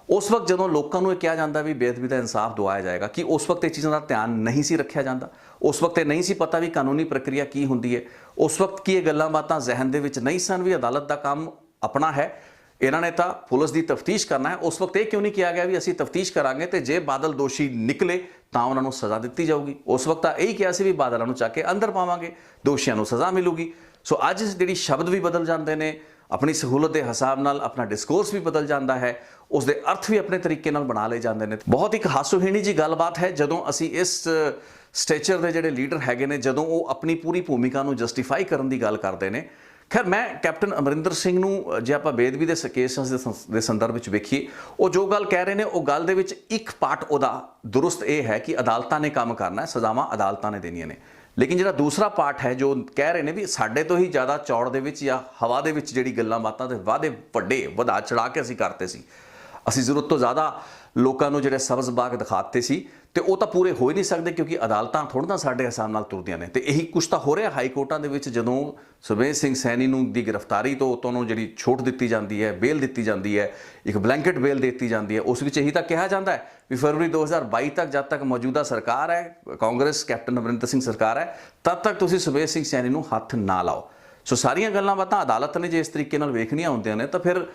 ਉਸ ਵਕਤ ਜਦੋਂ ਲੋਕਾਂ ਨੂੰ ਇਹ ਕਿਹਾ ਜਾਂਦਾ ਵੀ ਬੇਅਦਬੀ ਦਾ ਇਨਸਾਫ ਦਿਵਾਇਆ ਜਾਏਗਾ, ਕਿ ਉਸ ਵਕਤ ਇਹ ਚੀਜ਼ਾਂ ਦਾ ਧਿਆਨ ਨਹੀਂ ਸੀ ਰੱਖਿਆ ਜਾਂਦਾ। ਉਸ ਵਕਤ ਇਹ ਨਹੀਂ ਸੀ ਪਤਾ ਵੀ ਕਾਨੂੰਨੀ ਪ੍ਰਕਿਰਿਆ ਕੀ ਹੁੰਦੀ ਹੈ। ਉਸ ਵਕਤ ਕੀ ਇਹ ਗੱਲਾਂ ਬਾਤਾਂ ਜ਼ਿਹਨ ਦੇ ਵਿੱਚ ਨਹੀਂ ਸਨ ਵੀ ਅਦਾਲਤ ਦਾ ਕੰਮ ਆਪਣਾ ਹੈ, ਇਹਨਾਂ ਨੇ ਤਾਂ ਪੁਲਿਸ ਦੀ ਤਫਤੀਸ਼ ਕਰਨਾ ਹੈ। ਉਸ ਵਕਤ ਇਹ ਕਿਉਂ ਨਹੀਂ ਕਿਹਾ ਗਿਆ ਵੀ ਅਸੀਂ ਤਫਤੀਸ਼ ਕਰਾਂਗੇ ਤੇ ਜੇ ਬਾਦਲ ਦੋਸ਼ੀ ਨਿਕਲੇ ਤਾਂ ਉਹਨਾਂ ਨੂੰ ਸਜ਼ਾ ਦਿੱਤੀ ਜਾਊਗੀ? ਉਸ ਵਕਤ ਤਾਂ ਇਹੀ ਕਿਹਾ ਸੀ ਵੀ ਬਾਦਲਾਂ ਨੂੰ ਚੱਕ ਕੇ ਅੰਦਰ ਪਾਵਾਂਗੇ, ਦੋਸ਼ੀਆਂ ਨੂੰ ਸਜ਼ਾ ਮਿਲੂਗੀ। ਸੋ ਅੱਜ ਜਿਹੜੀ ਸ਼ਬਦ ਵੀ ਬਦਲ ਜਾਂਦੇ ਨੇ, ਆਪਣੀ ਸਹੂਲਤ ਦੇ ਹਿਸਾਬ ਨਾਲ ਆਪਣਾ ਡਿਸਕੋਰਸ ਵੀ ਬਦਲ ਜਾਂਦਾ ਹੈ, ਉਸ ਦੇ ਅਰਥ ਵੀ ਆਪਣੇ ਤਰੀਕੇ ਨਾਲ ਬਣਾ ਲਏ ਜਾਂਦੇ ਨੇ। ਬਹੁਤ ਇੱਕ ਹਾਸੋਹੀਣੀ ਜੀ ਗੱਲਬਾਤ ਹੈ ਜਦੋਂ ਅਸੀਂ ਇਸ ਸਟੇਚਰ ਦੇ ਜਿਹੜੇ ਲੀਡਰ ਹੈਗੇ ਨੇ, ਜਦੋਂ ਉਹ ਆਪਣੀ ਪੂਰੀ ਭੂਮਿਕਾ ਨੂੰ ਜਸਟੀਫਾਈ ਕਰਨ ਦੀ ਗੱਲ ਕਰਦੇ ਨੇ। ਖੈਰ, ਮੈਂ ਕੈਪਟਨ ਅਮਰਿੰਦਰ ਸਿੰਘ ਨੂੰ ਜੇ ਆਪਾਂ ਬੇਅਦਬੀ ਦੇ ਕੇਸਾਂ ਦੇ ਸੰਦਰਭ ਵਿੱਚ ਵੇਖੀਏ, ਉਹ ਜੋ ਗੱਲ ਕਹਿ ਰਹੇ ਨੇ ਉਹ ਗੱਲ ਦੇ ਵਿੱਚ ਇੱਕ ਪਾਰਟ ਉਹਦਾ ਦੁਰਸਤ ਇਹ ਹੈ ਕਿ ਅਦਾਲਤਾਂ ਨੇ ਕੰਮ ਕਰਨਾ ਹੈ, ਸਜ਼ਾਵਾਂ ਅਦਾਲਤਾਂ ਨੇ ਦੇਣੀਆਂ ਨੇ। ਲੇਕਿਨ ਜਿਹੜਾ ਦੂਸਰਾ ਪਾਰਟ ਹੈ ਜੋ ਕਹਿ ਰਹੇ ਨੇ ਵੀ ਸਾਡੇ ਤੋਂ ਹੀ ਜ਼ਿਆਦਾ ਚੌੜ ਦੇ ਵਿੱਚ ਜਾਂ ਹਵਾ ਦੇ ਵਿੱਚ ਜਿਹੜੀ ਗੱਲਾਂ ਬਾਤਾਂ ਤੇ ਵਾਅਦੇ ਵੱਡੇ ਵਧਾ ਚੜਾ ਕੇ ਅਸੀਂ ਕਰਤੇ ਸੀ, ਅਸੀਂ ਜ਼ਰੂਰਤ ਤੋਂ ਜ਼ਿਆਦਾ ਲੋਕਾਂ ਨੂੰ ਜਿਹੜੇ ਸਬਜ਼ ਬਾਗ ਦਿਖਾਤੇ ਸੀ, ਤੇ ਉਹ ਤਾਂ ਪੂਰੇ ਹੋ ਹੀ ਨਹੀਂ ਸਕਦੇ ਕਿਉਂਕਿ ਅਦਾਲਤਾਂ ਥੋੜ੍ਹਾ ਨਾ ਸਾਡੇ ਹਿਸਾਬ ਨਾਲ ਤੁਰਦੀਆਂ ਨੇ। ਤੇ ਇਹੀ ਕੁਛ ਤਾਂ ਹੋ ਰਿਹਾ ਹਾਈ ਕੋਰਟਾਂ ਦੇ ਵਿੱਚ, ਜਦੋਂ ਸੁਮੇਧ ਸਿੰਘ ਸੈਣੀ ਨੂੰ ਦੀ ਗ੍ਰਿਫਤਾਰੀ ਤੋਂ ਤੁਹਾਨੂੰ ਜਿਹੜੀ ਛੋਟ ਦਿੱਤੀ ਜਾਂਦੀ ਹੈ, ਬੇਲ ਦਿੱਤੀ ਜਾਂਦੀ ਹੈ, ਇੱਕ ਬਲੈਂਕਟ ਬੇਲ ਦੇ ਦਿੱਤੀ ਜਾਂਦੀ ਹੈ, ਉਸ ਵਿੱਚ ਇਹੀ ਤਾਂ ਕਿਹਾ ਜਾਂਦਾ ਹੈ ਵੀ ਫਰਵਰੀ 2022 ਤੱਕ ਜਦ ਤੱਕ ਮੌਜੂਦਾ ਸਰਕਾਰ ਹੈ, ਕਾਂਗਰਸ ਕੈਪਟਨ ਅਮਰਿੰਦਰ ਸਿੰਘ ਸਰਕਾਰ ਹੈ, ਤਦ ਤੱਕ ਤੁਸੀਂ ਸੁਮੇਧ ਸਿੰਘ ਸੈਣੀ ਨੂੰ ਹੱਥ ਨਾ ਲਾਓ। ਸੋ ਸਾਰੀਆਂ ਗੱਲਾਂ ਬਾਤਾਂ ਅਦਾਲਤ ਨੇ ਜੇ ਇਸ ਤਰੀਕੇ ਨਾਲ ਵੇਖਣੀਆਂ ਹੁੰਦੀਆਂ ਨੇ ਤਾਂ ਫਿਰ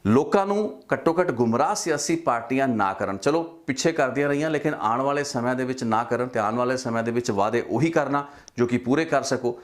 ਲੋਕਾਂ ਨੂੰ ਘੱਟੋ ਘੱਟ ਗੁੰਮਰਾਹ ਸਿਆਸੀ ਪਾਰਟੀਆਂ ਨਾ ਕਰਨ। ਚਲੋ ਪਿੱਛੇ ਕਰਦੀਆਂ ਰਹੀਆਂ, ਲੇਕਿਨ ਆਉਣ ਵਾਲੇ ਸਮਿਆਂ ਦੇ ਵਿੱਚ ਨਾ ਕਰਨ, ਤੇ ਆਉਣ ਵਾਲੇ ਸਮਿਆਂ ਦੇ ਵਿੱਚ ਵਾਅਦੇ ਉਹੀ ਕਰਨਾ ਜੋ ਕਿ ਪੂਰੇ ਕਰ ਸਕੋ।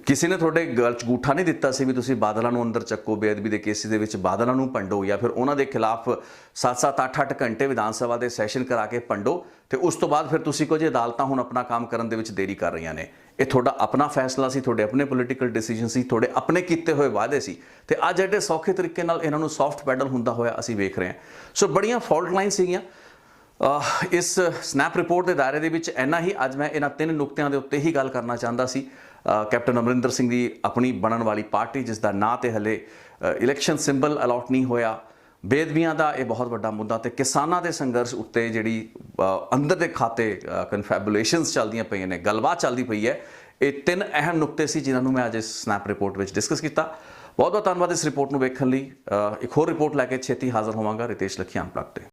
ਕਿਸੇ ਨੇ ਤੁਹਾਡੇ ਗਲ 'ਚ ਗੂਠਾ ਨਹੀਂ ਦਿੱਤਾ ਸੀ ਵੀ ਤੁਸੀਂ ਬਾਦਲਾਂ ਨੂੰ ਅੰਦਰ ਚੱਕੋ, ਬੇਅਦਬੀ ਦੇ ਕੇਸਿਸ ਦੇ ਵਿੱਚ ਬਾਦਲਾਂ ਨੂੰ ਭੰਡੋ, ਜਾਂ ਫਿਰ ਉਹਨਾਂ ਦੇ ਖਿਲਾਫ 7-7 8-8 ਘੰਟੇ ਵਿਧਾਨ ਸਭਾ ਦੇ ਸੈਸ਼ਨ ਕਰਾ ਕੇ ਭੰਡੋ, ਤੇ ਉਸ ਤੋਂ ਬਾਅਦ ਫਿਰ ਤੁਸੀਂ ਕੁਝ ਅਦਾਲਤਾਂ ਹੁਣ ਆਪਣਾ ਕੰਮ ਕਰਨ ਦੇ ਵਿੱਚ ਦੇਰੀ ਕਰ ਰਹੀਆਂ ਨੇ। ਇਹ ਤੁਹਾਡਾ ਆਪਣਾ ਫੈਸਲਾ ਸੀ, ਤੁਹਾਡੇ ਆਪਣੇ ਪੋਲੀਟੀਕਲ ਡਿਸੀਜਨ ਸੀ, ਤੁਹਾਡੇ ਆਪਣੇ ਕੀਤੇ ਹੋਏ ਵਾਅਦੇ ਸੀ, ਤੇ ਅੱਜ ਐਡੇ ਸੌਖੇ ਤਰੀਕੇ ਨਾਲ ਇਹਨਾਂ ਨੂੰ ਸੌਫਟ ਪੈਡਲ ਹੁੰਦਾ ਹੋਇਆ ਅਸੀਂ ਵੇਖ ਰਹੇ ਹਾਂ। ਸੋ ਬੜੀਆਂ ਫਾਲਟ ਲਾਈਨ ਸੀਗੀਆਂ ਇਸ ਸਨੈਪ ਰਿਪੋਰਟ ਦੇ ਦਾਇਰੇ ਦੇ ਵਿੱਚ। ਇੰਨਾ ਹੀ ਅੱਜ ਮੈਂ ਇਹਨਾਂ 3 ਨੁਕਤਿਆਂ ਦੇ ਉੱਤੇ ਹੀ ਗੱਲ ਕਰਨਾ ਚਾਹੁੰਦਾ ਸੀ। ਕੈਪਟਨ ਅਮਰਿੰਦਰ ਸਿੰਘ ਦੀ ਆਪਣੀ ਬਣਨ ਵਾਲੀ ਪਾਰਟੀ, ਜਿਸ ਦਾ ਨਾਂ ਤੇ ਹਲੇ ਇਲੈਕਸ਼ਨ ਸਿੰਬਲ ਅਲਾਟ ਨਹੀਂ ਹੋਇਆ, ਬੇਅਦਬੀਆਂ ਦਾ ਇਹ ਬਹੁਤ ਵੱਡਾ ਮੁੱਦਾ, ਤੇ ਕਿਸਾਨਾਂ ਦੇ ਸੰਘਰਸ਼ ਉੱਤੇ ਜਿਹੜੀ ਅੰਦਰ ਦੇ ਖਾਤੇ ਕਨਫੈਬੂਲੇਸ਼ਨਸ ਚੱਲਦੀਆਂ ਪਈਆਂ ਨੇ, ਗੱਲਬਾਤ ਚੱਲਦੀ ਪਈ ਹੈ। ਇਹ 3 ਅਹਿਮ ਨੁਕਤੇ ਸੀ ਜਿਨ੍ਹਾਂ ਨੂੰ ਮੈਂ ਅੱਜ ਇਸ ਸਨੈਪ ਰਿਪੋਰਟ ਵਿੱਚ ਡਿਸਕਸ ਕੀਤਾ। ਬਹੁਤ ਬਹੁਤ ਧੰਨਵਾਦ ਇਸ ਰਿਪੋਰਟ ਨੂੰ ਵੇਖਣ ਲਈ। ਇੱਕ ਹੋਰ ਰਿਪੋਰਟ ਲੈ ਕੇ ਛੇਤੀ ਹਾਜ਼ਰ ਹੋਵਾਂਗਾ। ਰਿਤੇਸ਼ ਲੱਖੀ ਅਨਪਲੱਗਡ ਤੇ।